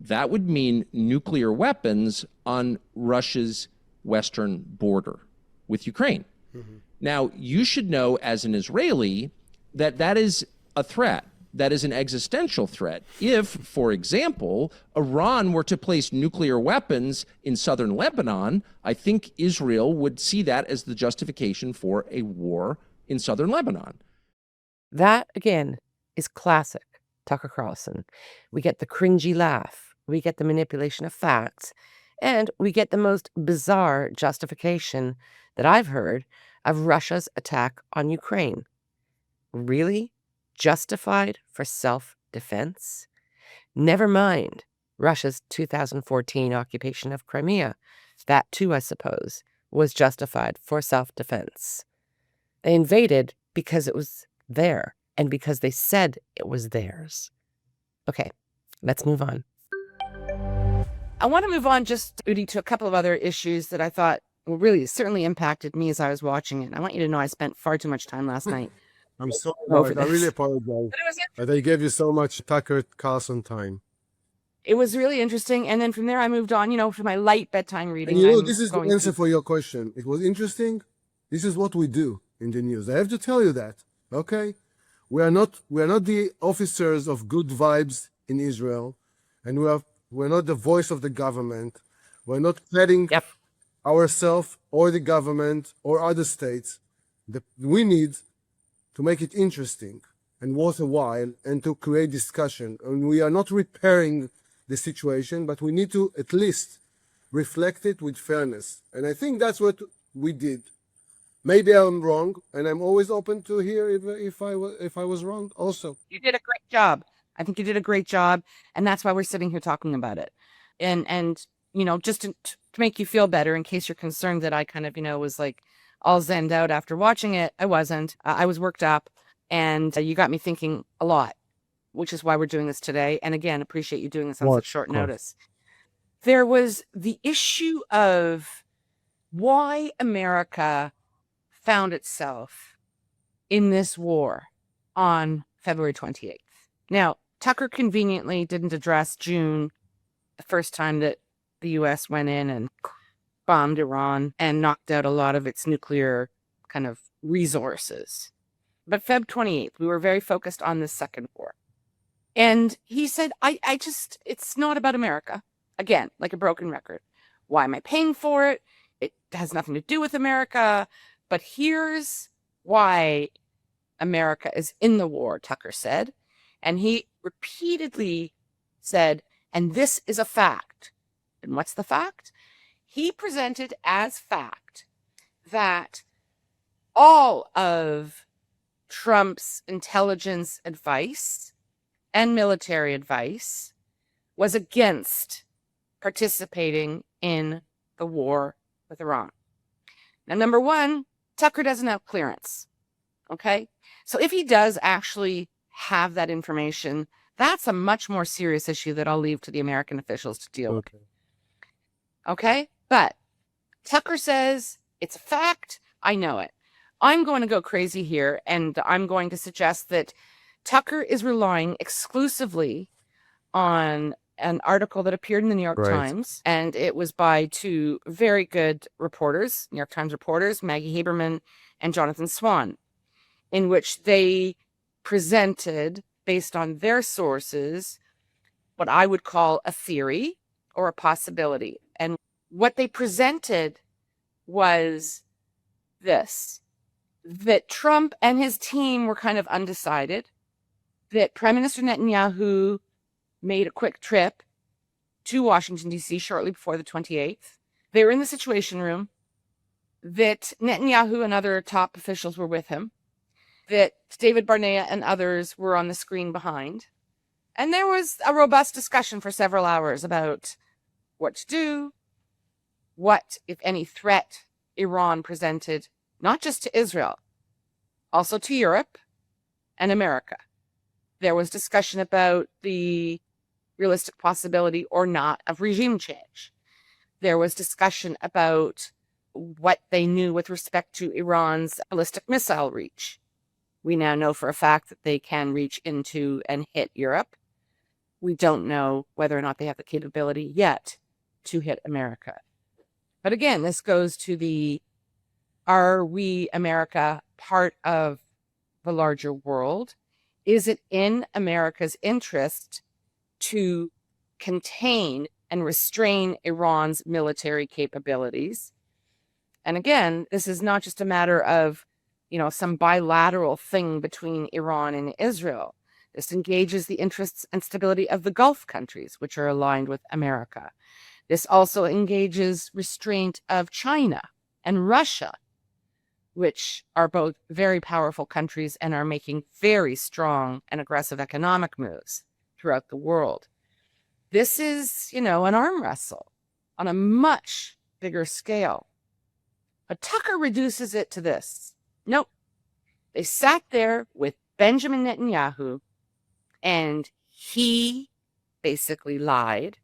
That would mean nuclear weapons on Russia's western border with Ukraine. Mm-hmm. Now, you should know as an Israeli that that is a threat. that is an existential threat. If, for example, Iran were to place nuclear weapons in southern Lebanon, I think Israel would see that as the justification for a war in southern Lebanon. That, again, is classic Tucker Carlson. We get the cringy laugh, we get the manipulation of facts, and we get the most bizarre justification that I've heard of Russia's attack on Ukraine. Really? Justified for self-defense? Never mind Russia's 2014 occupation of Crimea. That too, I suppose, was justified for self-defense. They invaded because it was there and because they said it was theirs. Okay, let's move on. I want to move on just, Udi, to a couple of other issues that I thought really certainly impacted me as I was watching it. I want you to know I spent far too much time last night. I'm so Over sorry. I this. really apologize that I gave you so much Tucker Carlson time. It was really interesting. And then from there, I moved on, to my light bedtime reading. And you know, I'm this is the going answer to- for your question. It was interesting. This is what we do in the news. I have to tell you that. Okay, we are not the officers of good vibes in Israel, and we're not the voice of the government. We're not threatening Yep. ourselves or the government or other states. We need to make it interesting and worth a while and to create discussion. And we are not repairing the situation, but we need to at least reflect it with fairness. And I think that's what we did. Maybe I'm wrong, and I'm always open to hear if I was wrong also. You did a great job. I think you did a great job. And that's why we're sitting here talking about it. And just to make you feel better, in case you're concerned that I kind of, was like all zenned out after watching it. I wasn't. I was worked up, and you got me thinking a lot, which is why we're doing this today. And again, appreciate you doing this on such short notice. There was the issue of why America found itself in this war on February 28th. Now, Tucker conveniently didn't address June, the first time that the U.S. went in and bombed Iran and knocked out a lot of its nuclear kind of resources. But Feb 28th, we were very focused on this second war. And he said, it's not about America. Again, like a broken record. Why am I paying for it? It has nothing to do with America. But here's why America is in the war, Tucker said. And he repeatedly said, and this is a fact. And what's the fact? He presented as fact that all of Trump's intelligence advice and military advice was against participating in the war with Iran. Now, number one, Tucker doesn't have clearance. Okay? So if he does actually have that information, that's a much more serious issue that I'll leave to the American officials to deal with. Okay? But Tucker says it's a fact. I know it. I'm going to go crazy here, and I'm going to suggest that Tucker is relying exclusively on an article that appeared in the New York Times, and it was by two very good reporters, New York Times reporters, Maggie Haberman and Jonathan Swan, in which they presented, based on their sources, what I would call a theory or a possibility. And what they presented was this, that Trump and his team were kind of undecided, that Prime Minister Netanyahu made a quick trip to Washington, D.C. shortly before the 28th. They were in the Situation Room, that Netanyahu and other top officials were with him, that David Barnea and others were on the screen behind. And there was a robust discussion for several hours about what to do, what, if any, threat Iran presented, not just to Israel, also to Europe and America. There was discussion about the realistic possibility or not of regime change. There was discussion about what they knew with respect to Iran's ballistic missile reach. We now know for a fact that they can reach into and hit Europe. We don't know whether or not they have the capability yet to hit America. But again, this goes to the, are we, America, part of the larger world? Is it in America's interest to contain and restrain Iran's military capabilities? And again, this is not just a matter of, some bilateral thing between Iran and Israel. This engages the interests and stability of the Gulf countries, which are aligned with America. This also engages restraint of China and Russia, which are both very powerful countries and are making very strong and aggressive economic moves throughout the world. This is, an arm wrestle on a much bigger scale. But Tucker reduces it to this. Nope. They sat there with Benjamin Netanyahu, and he basically lied,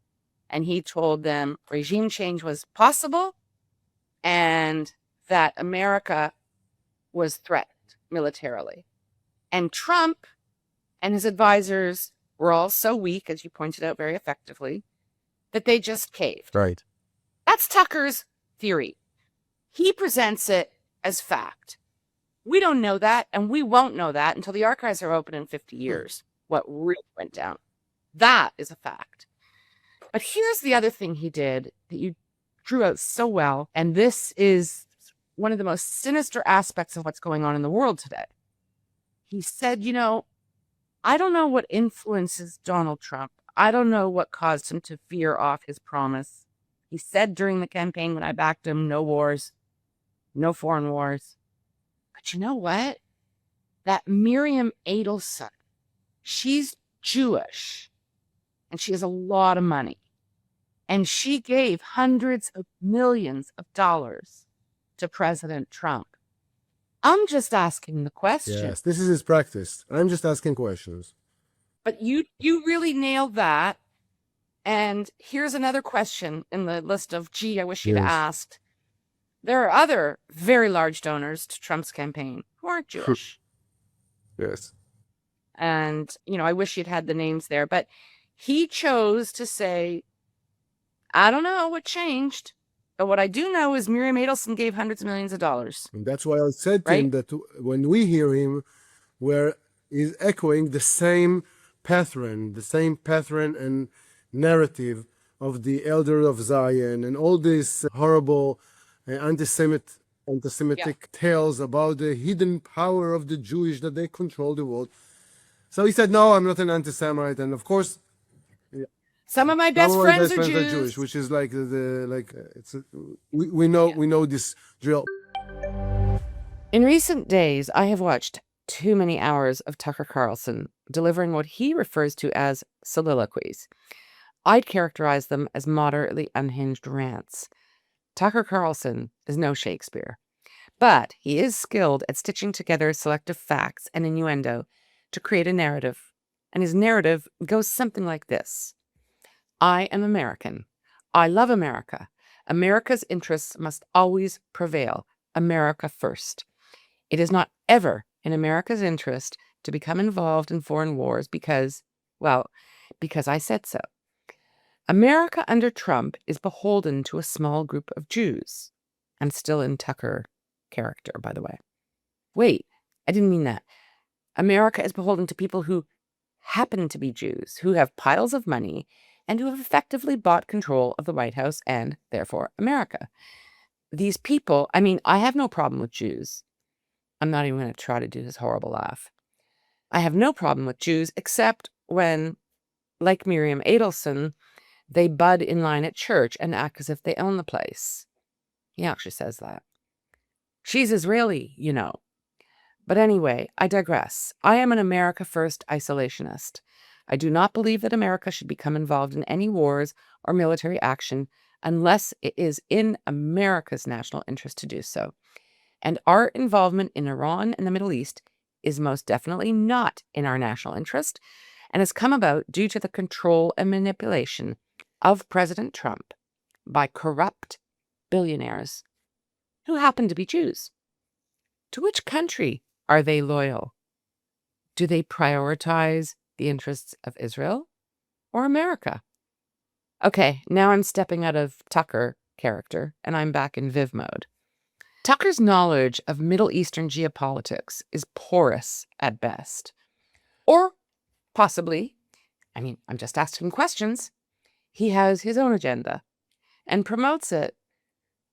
and he told them regime change was possible and that America was threatened militarily. And Trump and his advisors were all so weak, as you pointed out very effectively, that they just caved. Right. That's Tucker's theory. He presents it as fact. We don't know that, and we won't know that until the archives are open in 50 years, what really went down. That is a fact. But here's the other thing he did that you drew out so well, and this is one of the most sinister aspects of what's going on in the world today. He said, I don't know what influences Donald Trump. I don't know what caused him to veer off his promise. He said during the campaign when I backed him, no wars, no foreign wars. But you know what? That Miriam Adelson, she's Jewish, and she has a lot of money. And she gave hundreds of millions of dollars to President Trump. I'm just asking the question. Yes, this is his practice. I'm just asking questions. But you really nailed that. And here's another question in the list of, I wish you'd asked. There are other very large donors to Trump's campaign who aren't Jewish. Yes. And, I wish you'd had the names there. But he chose to say, I don't know what changed. But what I do know is Miriam Adelson gave hundreds of millions of dollars. And that's why I said to him that when we hear him, he's echoing the same pattern and narrative of the Elder of Zion and all these horrible anti-Semitic tales about the hidden power of the Jewish, that they control the world. So he said, no, I'm not an anti-Semite. And of course, some of my best friends are Jewish, which is like we know this drill. In recent days, I have watched too many hours of Tucker Carlson delivering what he refers to as soliloquies. I'd characterize them as moderately unhinged rants. Tucker Carlson is no Shakespeare, but he is skilled at stitching together selective facts and innuendo to create a narrative. And his narrative goes something like this. I am American. I love America. America's interests must always prevail. America first. It is not ever in America's interest to become involved in foreign wars because I said so. America under Trump is beholden to a small group of Jews. And still in Tucker character, by the way. Wait, I didn't mean that. America is beholden to people who happen to be Jews, who have piles of money, and who have effectively bought control of the White House and, therefore, America. These people, I have no problem with Jews. I'm not even going to try to do his horrible laugh. I have no problem with Jews, except when, like Miriam Adelson, they bud in line at church and act as if they own the place. He actually says that. She's Israeli, But anyway, I digress. I am an America First isolationist. I do not believe that America should become involved in any wars or military action unless it is in America's national interest to do so. And our involvement in Iran and the Middle East is most definitely not in our national interest and has come about due to the control and manipulation of President Trump by corrupt billionaires who happen to be Jews. To which country are they loyal? Do they prioritize the interests of Israel or America? Okay, now I'm stepping out of Tucker character and I'm back in Viv mode. Tucker's knowledge of Middle Eastern geopolitics is porous at best. Or possibly, I'm just asking questions, he has his own agenda and promotes it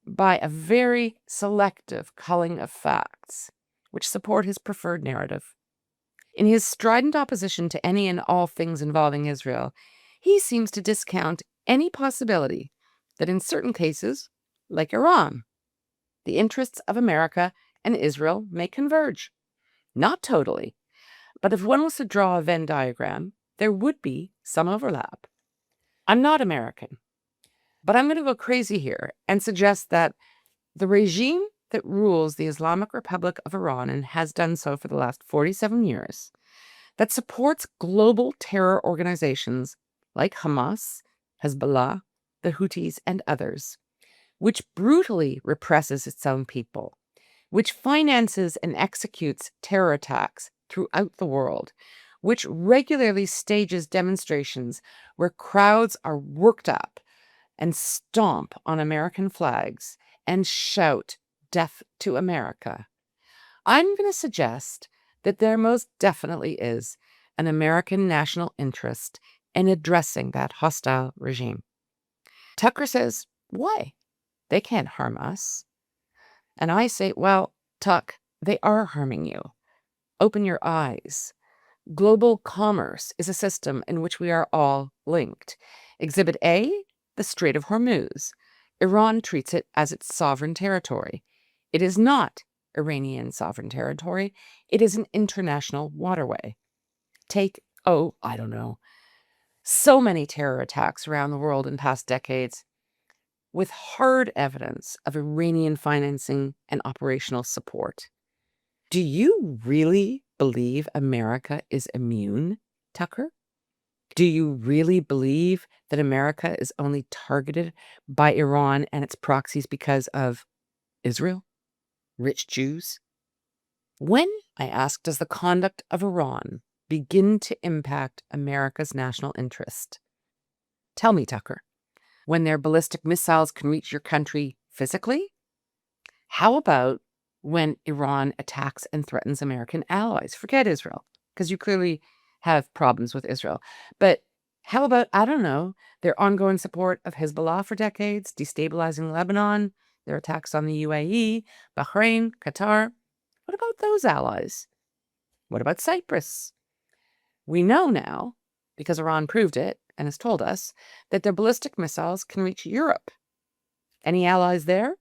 by a very selective culling of facts which support his preferred narrative. In his strident opposition to any and all things involving Israel, he seems to discount any possibility that in certain cases, like Iran, the interests of America and Israel may converge. Not totally, but if one was to draw a Venn diagram, there would be some overlap. I'm not American, but I'm going to go crazy here and suggest that the regime that rules the Islamic Republic of Iran and has done so for the last 47 years, that supports global terror organizations like Hamas, Hezbollah, the Houthis, and others, which brutally represses its own people, which finances and executes terror attacks throughout the world, which regularly stages demonstrations where crowds are worked up and stomp on American flags and shout, "Death to America." I'm going to suggest that there most definitely is an American national interest in addressing that hostile regime. Tucker says, why? They can't harm us. And I say, well, Tuck, they are harming you. Open your eyes. Global commerce is a system in which we are all linked. Exhibit A, the Strait of Hormuz. Iran treats it as its sovereign territory. It is not Iranian sovereign territory. It is an international waterway. Take, so many terror attacks around the world in past decades with hard evidence of Iranian financing and operational support. Do you really believe America is immune, Tucker? Do you really believe that America is only targeted by Iran and its proxies because of Israel? Rich Jews? When, I ask, does the conduct of Iran begin to impact America's national interest? Tell me, Tucker, when their ballistic missiles can reach your country physically? How about when Iran attacks and threatens American allies? Forget Israel, because you clearly have problems with Israel. But how about, their ongoing support of Hezbollah for decades, destabilizing Lebanon, their attacks on the UAE, Bahrain, Qatar? What about those allies? What about Cyprus? We know now, because Iran proved it and has told us, that their ballistic missiles can reach Europe. Any allies there?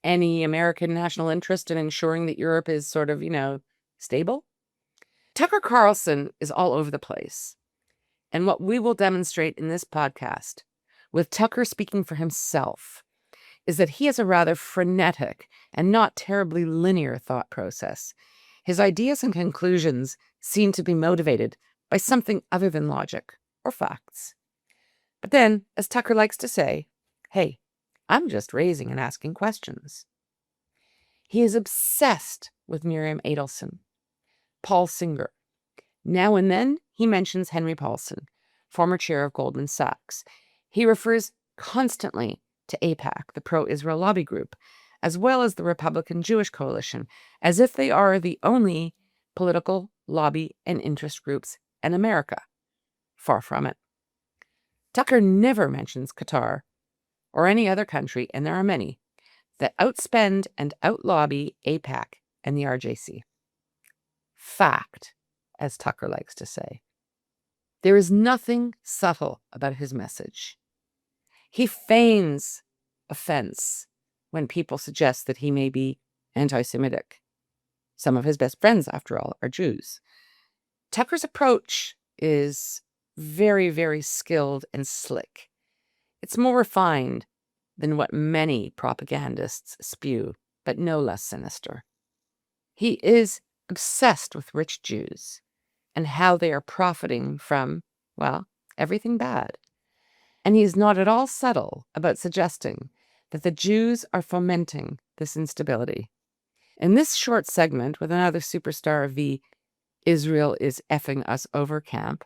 Any American national interest in ensuring that Europe is sort of, stable? Tucker Carlson is all over the place. And what we will demonstrate in this podcast, with Tucker speaking for himself, is that he has a rather frenetic and not terribly linear thought process. His ideas and conclusions seem to be motivated by something other than logic or facts. But then, as Tucker likes to say, hey, I'm just raising and asking questions. He is obsessed with Miriam Adelson, Paul Singer. Now and then, he mentions Henry Paulson, former chair of Goldman Sachs. He refers constantly to AIPAC, the pro-Israel lobby group, as well as the Republican Jewish coalition, as if they are the only political lobby and interest groups in America. Far from it. Tucker never mentions Qatar or any other country, and there are many, that outspend and outlobby AIPAC and the RJC. Fact, as Tucker likes to say. There is nothing subtle about his message. He feigns offense when people suggest that he may be anti-Semitic. Some of his best friends, after all, are Jews. Tucker's approach is very, very skilled and slick. It's more refined than what many propagandists spew, but no less sinister. He is obsessed with rich Jews and how they are profiting from, everything bad. And he is not at all subtle about suggesting that the Jews are fomenting this instability. In this short segment with another superstar of the Israel is effing us over camp,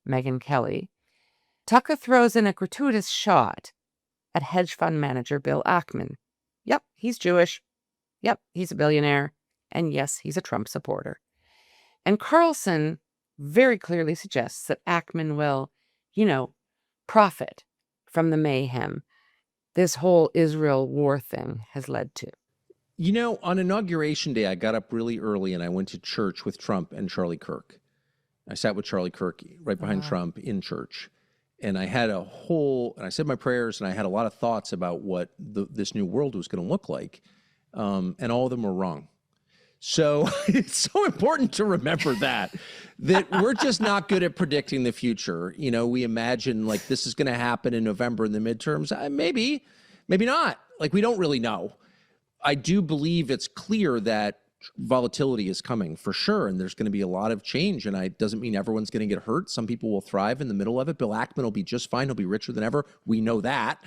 Megyn Kelly, Tucker throws in a gratuitous shot at hedge fund manager Bill Ackman. Yep, he's Jewish. Yep, he's a billionaire. And yes, he's a Trump supporter. And Carlson very clearly suggests that Ackman will, profit from the mayhem this whole Israel war thing has led to. On Inauguration Day, I got up really early and I went to church with Trump and Charlie Kirk. I sat with Charlie Kirk right behind Trump in church. And I had and I said my prayers, and I had a lot of thoughts about what this new world was going to look like. And all of them were wrong. So it's so important to remember that we're just not good at predicting the future. We imagine like this is going to happen in November in the midterms. Maybe not. Like, we don't really know. I do believe it's clear that volatility is coming for sure, and there's going to be a lot of change, and it doesn't mean everyone's going to get hurt. Some people will thrive in the middle of it. Bill Ackman will be just fine. He'll be richer than ever. We know that.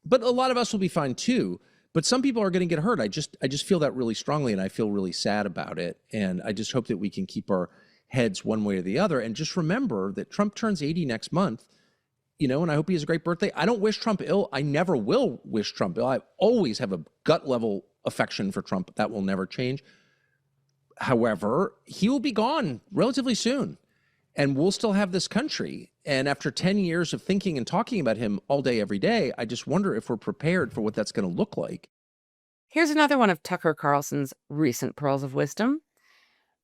But a lot of us will be fine too. But some people are going to get hurt. I just feel that really strongly, and I feel really sad about it. And I just hope that we can keep our heads one way or the other. And just remember that Trump turns 80 next month, and I hope he has a great birthday. I don't wish Trump ill. I never will wish Trump ill. I always have a gut level affection for Trump. That will never change. However, he will be gone relatively soon, and we'll still have this country. And after 10 years of thinking and talking about him all day, every day, I just wonder if we're prepared for what that's going to look like. Here's another one of Tucker Carlson's recent pearls of wisdom,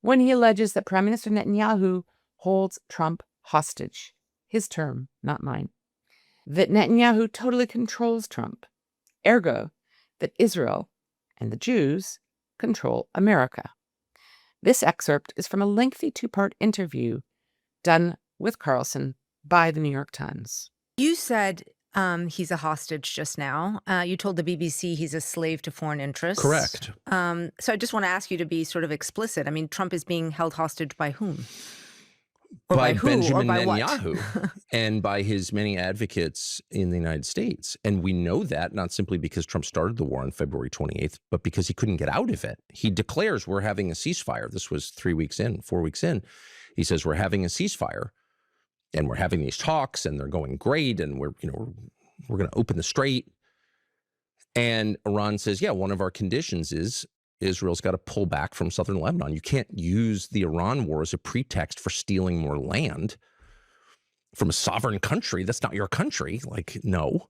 when he alleges that Prime Minister Netanyahu holds Trump hostage. His term, not mine. That Netanyahu totally controls Trump. Ergo, that Israel and the Jews control America. This excerpt is from a lengthy two-part interview done with Carlson by the New York Times. You said he's a hostage just now. You told the BBC he's a slave to foreign interests. Correct. So I just want to ask you to be sort of explicit. I mean, Trump is being held hostage by whom? Or by who? Benjamin Or by Netanyahu and by his many advocates in the United States. And we know that not simply because Trump started the war on February 28th, but because he couldn't get out of it. He declares we're having a ceasefire. This was 4 weeks in. He says we're having a ceasefire and we're having these talks and they're going great and we're going to open the strait. And Iran says, yeah, one of our conditions is Israel's got to pull back from southern Lebanon. You can't use the Iran war as a pretext for stealing more land from a sovereign country. That's not your country. Like, no.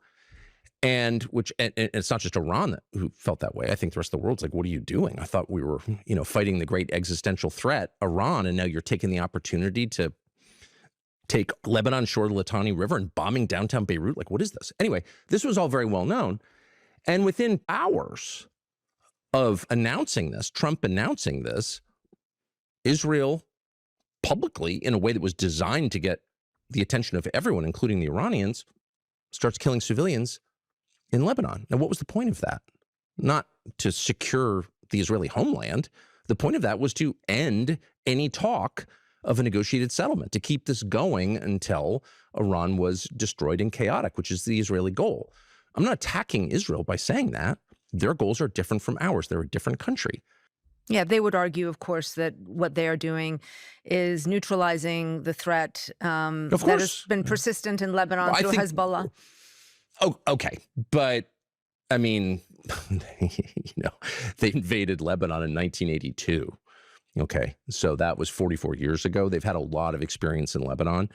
And it's not just Iran who felt that way. I think the rest of the world's like, what are you doing? I thought we were, fighting the great existential threat, Iran, and now you're taking the opportunity to take Lebanon shore of the Litani River and bombing downtown Beirut. Like, what is this? Anyway, this was all very well known. And within hours of announcing this, Trump announcing this, Israel publicly, in a way that was designed to get the attention of everyone, including the Iranians, starts killing civilians in Lebanon. Now, what was the point of that? Not to secure the Israeli homeland. The point of that was to end any talk of a negotiated settlement, to keep this going until Iran was destroyed and chaotic, which is the Israeli goal. I'm not attacking Israel by saying that. Their goals are different from ours. They're a different country. Yeah, they would argue, of course, that what they are doing is neutralizing the threat that has been persistent in Lebanon through Hezbollah. Oh, okay. But, I mean, they invaded Lebanon in 1982. Okay, so that was 44 years ago. They've had a lot of experience in Lebanon,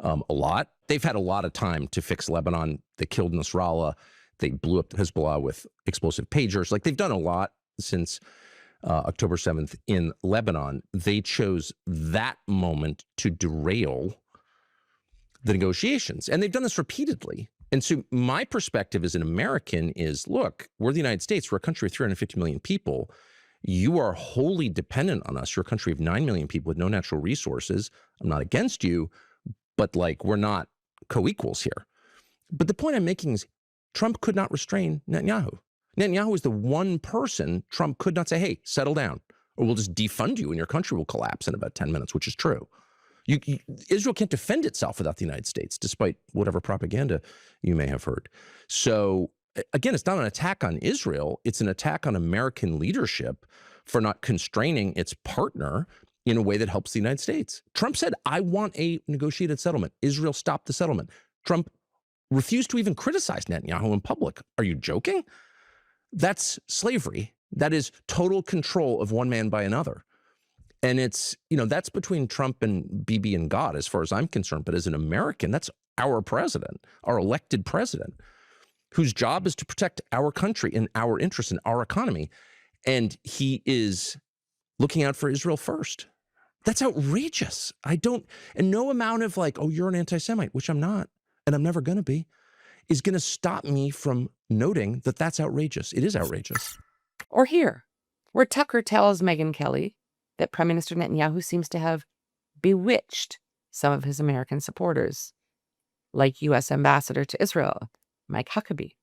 a lot. They've had a lot of time to fix Lebanon. They killed Nasrallah. They blew up Hezbollah with explosive pagers. Like, they've done a lot since October 7th in Lebanon. They chose that moment to derail the negotiations. And they've done this repeatedly. And so my perspective as an American is, look, we're the United States. We're a country of 350 million people. You are wholly dependent on us. You're a country of 9 million people with no natural resources. I'm not against you, but like, we're not co-equals here. But the point I'm making is Trump could not restrain Netanyahu. Netanyahu is the one person Trump could not say, hey, settle down, or we'll just defund you and your country will collapse in about 10 minutes, which is true. Israel can't defend itself without the United States, despite whatever propaganda you may have heard. So again, it's not an attack on Israel. It's an attack on American leadership for not constraining its partner in a way that helps the United States. Trump said, I want a negotiated settlement. Israel stopped the settlement. Trump refused to even criticize Netanyahu in public. Are you joking? That's slavery. That is total control of one man by another. And it's, that's between Trump and Bibi and God, as far as I'm concerned. But as an American, that's our president, our elected president, whose job is to protect our country and our interests and our economy. And he is looking out for Israel first. That's outrageous. And no amount of like, oh, you're an anti-Semite, which I'm not, and I'm never going to be, is going to stop me from noting that that's outrageous. It is outrageous. Or here, where Tucker tells Megyn Kelly that Prime Minister Netanyahu seems to have bewitched some of his American supporters, like U.S. Ambassador to Israel, Mike Huckabee.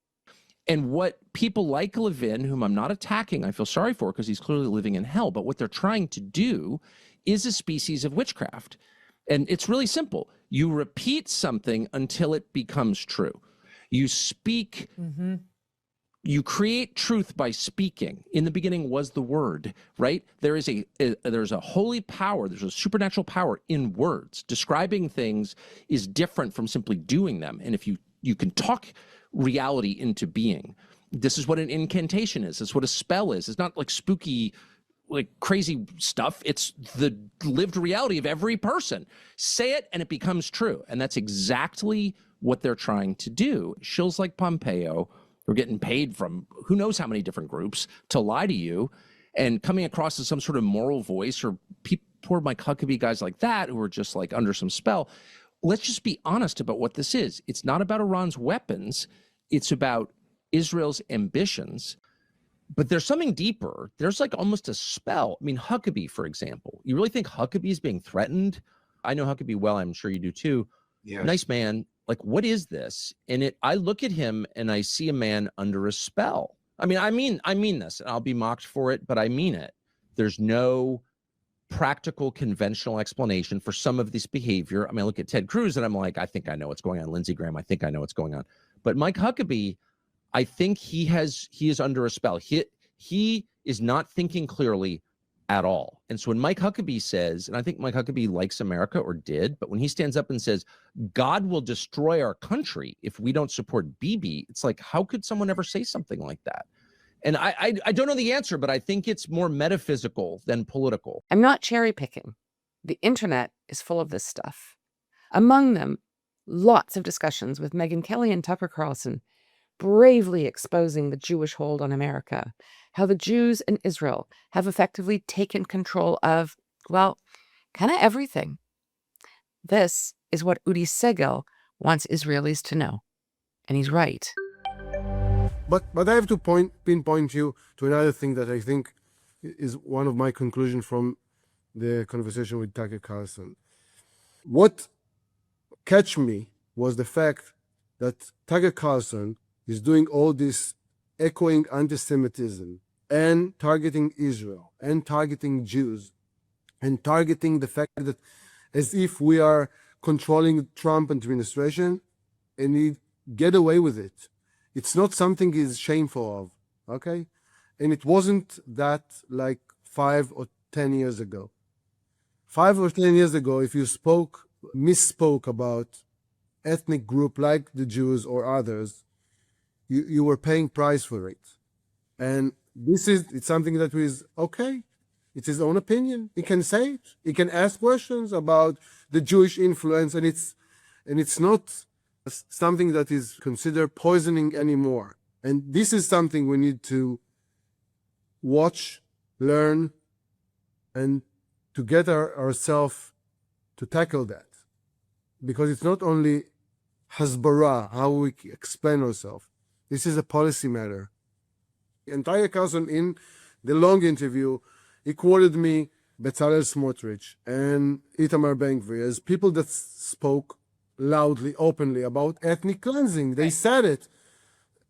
And what people like Levin, whom I'm not attacking, I feel sorry for because he's clearly living in hell, but what they're trying to do is a species of witchcraft. And it's really simple. You repeat something until it becomes true. You speak, you create truth by speaking. In the beginning was the word, right? There's a holy power, there's a supernatural power in words. Describing things is different from simply doing them. And if you can talk reality into being. This is what an incantation is. It's what a spell is. It's not like spooky, like crazy stuff. It's the lived reality of every person. Say it and it becomes true. And that's exactly what they're trying to do. Shills like Pompeo who are getting paid from who knows how many different groups to lie to you and coming across as some sort of moral voice, or poor Mike Huckabee, guys like that who are just like under some spell. Let's just be honest about what this is. It's not about Iran's weapons. It's about Israel's ambitions. But there's something deeper. There's like almost a spell. I mean, Huckabee, for example. You really think Huckabee is being threatened? I know Huckabee well. I'm sure you do too. Yes. Nice man. Like, what is this? And I look at him and I see a man under a spell. I mean this, and I'll be mocked for it, but I mean it. There's no practical, conventional explanation for some of this behavior. I mean, I look at Ted Cruz and I'm like, I think I know what's going on. Lindsey Graham, I think I know what's going on. But Mike Huckabee, I think he is under a spell. He is not thinking clearly at all. And so when Mike Huckabee says, and I think Mike Huckabee likes America or did, but when he stands up and says, God will destroy our country if we don't support Bibi, it's like, how could someone ever say something like that? And I don't know the answer, but I think it's more metaphysical than political. I'm not cherry picking. The internet is full of this stuff. Among them, lots of discussions with Megyn Kelly and Tucker Carlson, bravely exposing the Jewish hold on America, how the Jews in Israel have effectively taken control of, well, kind of everything. This is what Udi Segel wants Israelis to know. And he's right. But I have to pinpoint you to another thing that I think is one of my conclusions from the conversation with Tucker Carlson. What catch me was the fact that Tucker Carlson is doing all this echoing anti-Semitism and targeting Israel and targeting Jews and targeting the fact that as if we are controlling the Trump administration, and he get away with it. It's not something he's shameful of, okay? And it wasn't that like 5 or 10 years ago. 5 or 10 years ago, if you misspoke about ethnic group like the Jews or others, you were paying price for it. And it's something that is okay. It's his own opinion. He can say it. He can ask questions about the Jewish influence, and it's not something that is considered poisoning anymore. And this is something we need to watch, learn, and to get ourselves to tackle that. Because it's not only hasbara, how we explain ourselves. This is a policy matter. And Tucker Carlson, in the long interview, he quoted me, Bezalel Smotrich, and Itamar Ben-Gvir as people that spoke loudly, openly about ethnic cleansing. They said it.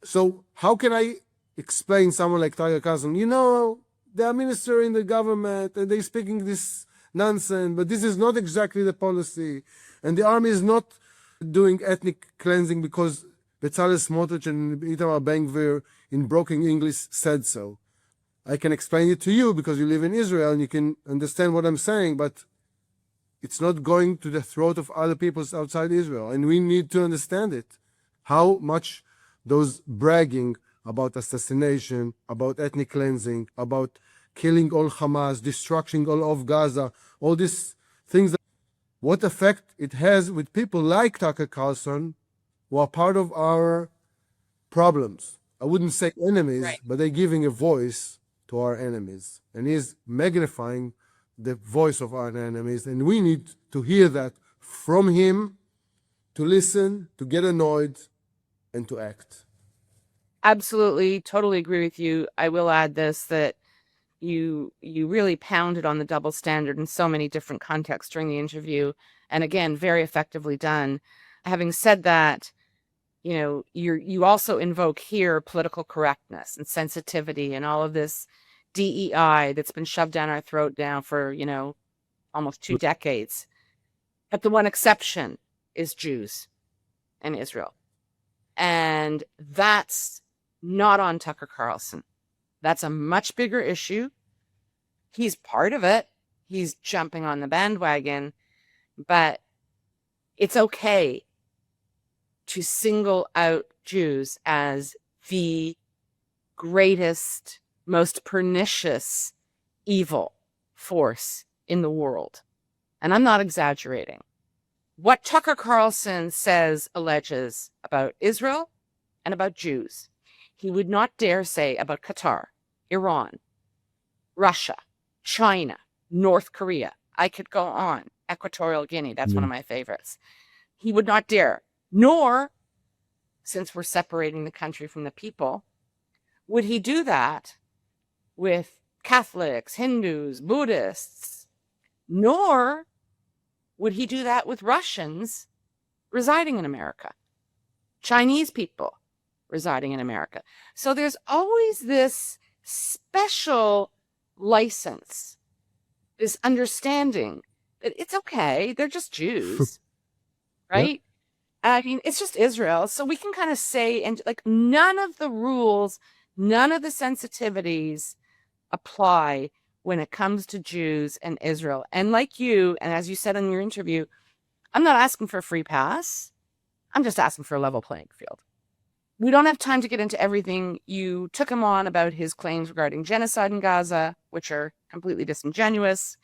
So how can I explain someone like Tucker Carlson? You know, they are minister in the government and they're speaking this nonsense, but this is not exactly the policy. And the army is not doing ethnic cleansing because Bezalel Smotrich and Itamar Ben-Gvir in broken English said so. I can explain it to you because you live in Israel and you can understand what I'm saying, but it's not going to the throat of other peoples outside Israel. And we need to understand it. How much those bragging about assassination, about ethnic cleansing, about killing all Hamas, destructing all of Gaza, all these things. What effect it has with people like Tucker Carlson, who are part of our problems. I wouldn't say enemies, Right. but they're giving a voice to our enemies. And he's magnifying the voice of our enemies. And we need to hear that from him, to listen, to get annoyed, and to act. Absolutely, totally agree with you. I will add this, that you really pounded on the double standard in so many different contexts during the interview, and again, very effectively done. Having said that, you know, you also invoke here political correctness and sensitivity and all of this DEI that's been shoved down our throat now for, you know, almost 2 decades. But the one exception is Jews and Israel. And that's not on Tucker Carlson. That's a much bigger issue. He's part of it. He's jumping on the bandwagon, but it's okay to single out Jews as the greatest, most pernicious evil force in the world. And I'm not exaggerating. What Tucker Carlson says, alleges about Israel and about Jews, he would not dare say about Qatar, Iran, Russia, China, North Korea. I could go on. Equatorial Guinea, that's one of my favorites. He would not dare, nor, since we're separating the country from the people, would he do that with Catholics, Hindus, Buddhists, nor would he do that with Russians residing in America, Chinese people residing in America. So there's always this special license, this understanding that it's okay, they're just Jews, right? I mean, it's just Israel. So we can kind of say, and like, none of the rules, none of the sensitivities apply when it comes to Jews and Israel. And like you, and as you said in your interview, I'm not asking for a free pass. I'm just asking for a level playing field. We don't have time to get into everything. You took him on about his claims regarding genocide in Gaza, which are completely disingenuous.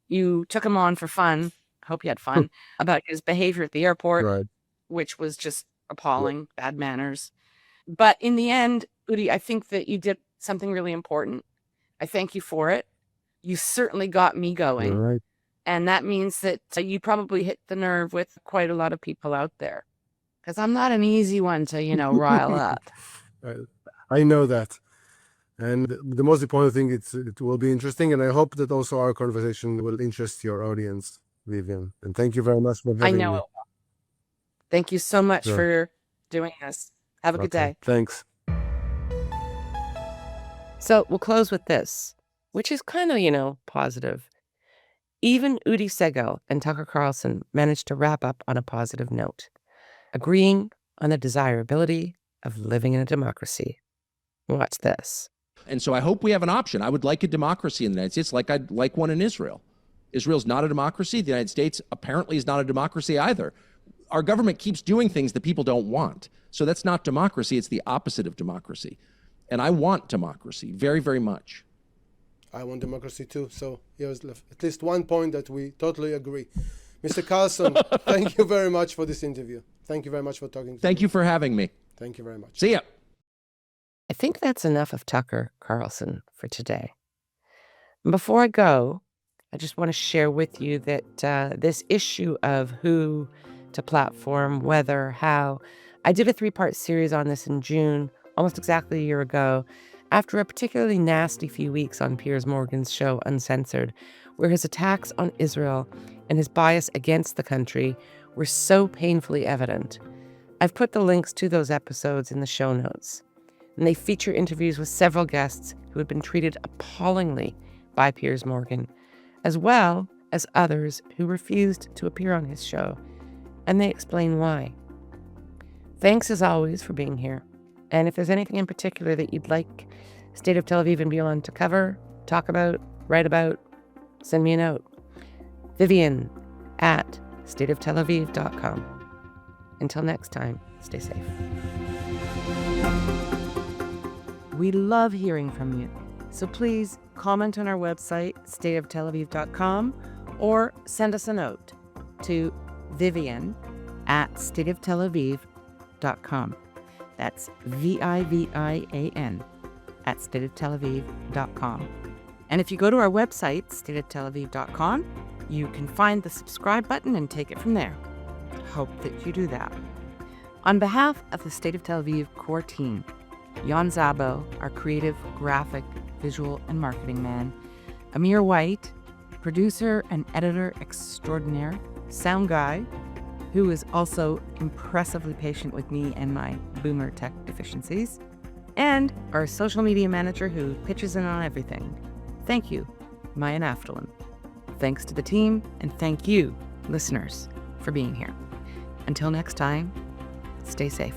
You took him on for fun. I hope you had fun about his behavior at the airport, Right. which was just appalling, bad manners. But in the end, Udi, I think that you did something really important. I thank you for it. You certainly got me going. You're right. And that means that you probably hit the nerve with quite a lot of people out there. Because I'm not an easy one to, you know, rile up. I know that. And the most important thing, it will be interesting. And I hope that also our conversation will interest your audience, Vivian. And thank you very much for having me. I know it will. Thank you so much for doing this. Have a good day. Thanks. So we'll close with this, which is kind of, you know, positive. Even Udi Segel and Tucker Carlson managed to wrap up on a positive note, agreeing on the desirability of living in a democracy. Watch this. And so I hope we have an option. I would like a democracy in the United States, like I'd like one in Israel. Israel's not a democracy. The United States apparently is not a democracy either. Our government keeps doing things that people don't want. So that's not democracy. It's the opposite of democracy. And I want democracy very, very much. I want democracy too. So here's at least one point that we totally agree. Mr. Carlson, thank you very much for this interview. Thank you very much for talking to me. Thank you for having me. Thank you very much. See ya. I think that's enough of Tucker Carlson for today. And before I go, I just want to share with you that this issue of who to platform, whether, how, I did a 3-part series on this in June, almost exactly a year ago, after a particularly nasty few weeks on Piers Morgan's show Uncensored, where his attacks on Israel and his bias against the country were so painfully evident. I've put the links to those episodes in the show notes, and they feature interviews with several guests who had been treated appallingly by Piers Morgan, as well as others who refused to appear on his show, and they explain why. Thanks as always for being here. And if there's anything in particular that you'd like State of Tel Aviv and beyond to cover, talk about, write about, send me a note. Vivian at stateoftelaviv.com. Until next time, stay safe. We love hearing from you. So please comment on our website, stateoftelaviv.com, or send us a note to vivian@stateoftelaviv.com. That's VIVIAN@stateoftelaviv.com. And if you go to our website, stateoftelaviv.com, you can find the subscribe button and take it from there. Hope that you do that. On behalf of the State of Tel Aviv core team, Jan Szabo, our creative, graphic, visual, and marketing man, Amir White, producer and editor extraordinaire, sound guy, who is also impressively patient with me and my boomer tech deficiencies, and our social media manager who pitches in on everything. Thank you, Maya Naftalin. Thanks to the team, and thank you, listeners, for being here. Until next time, stay safe.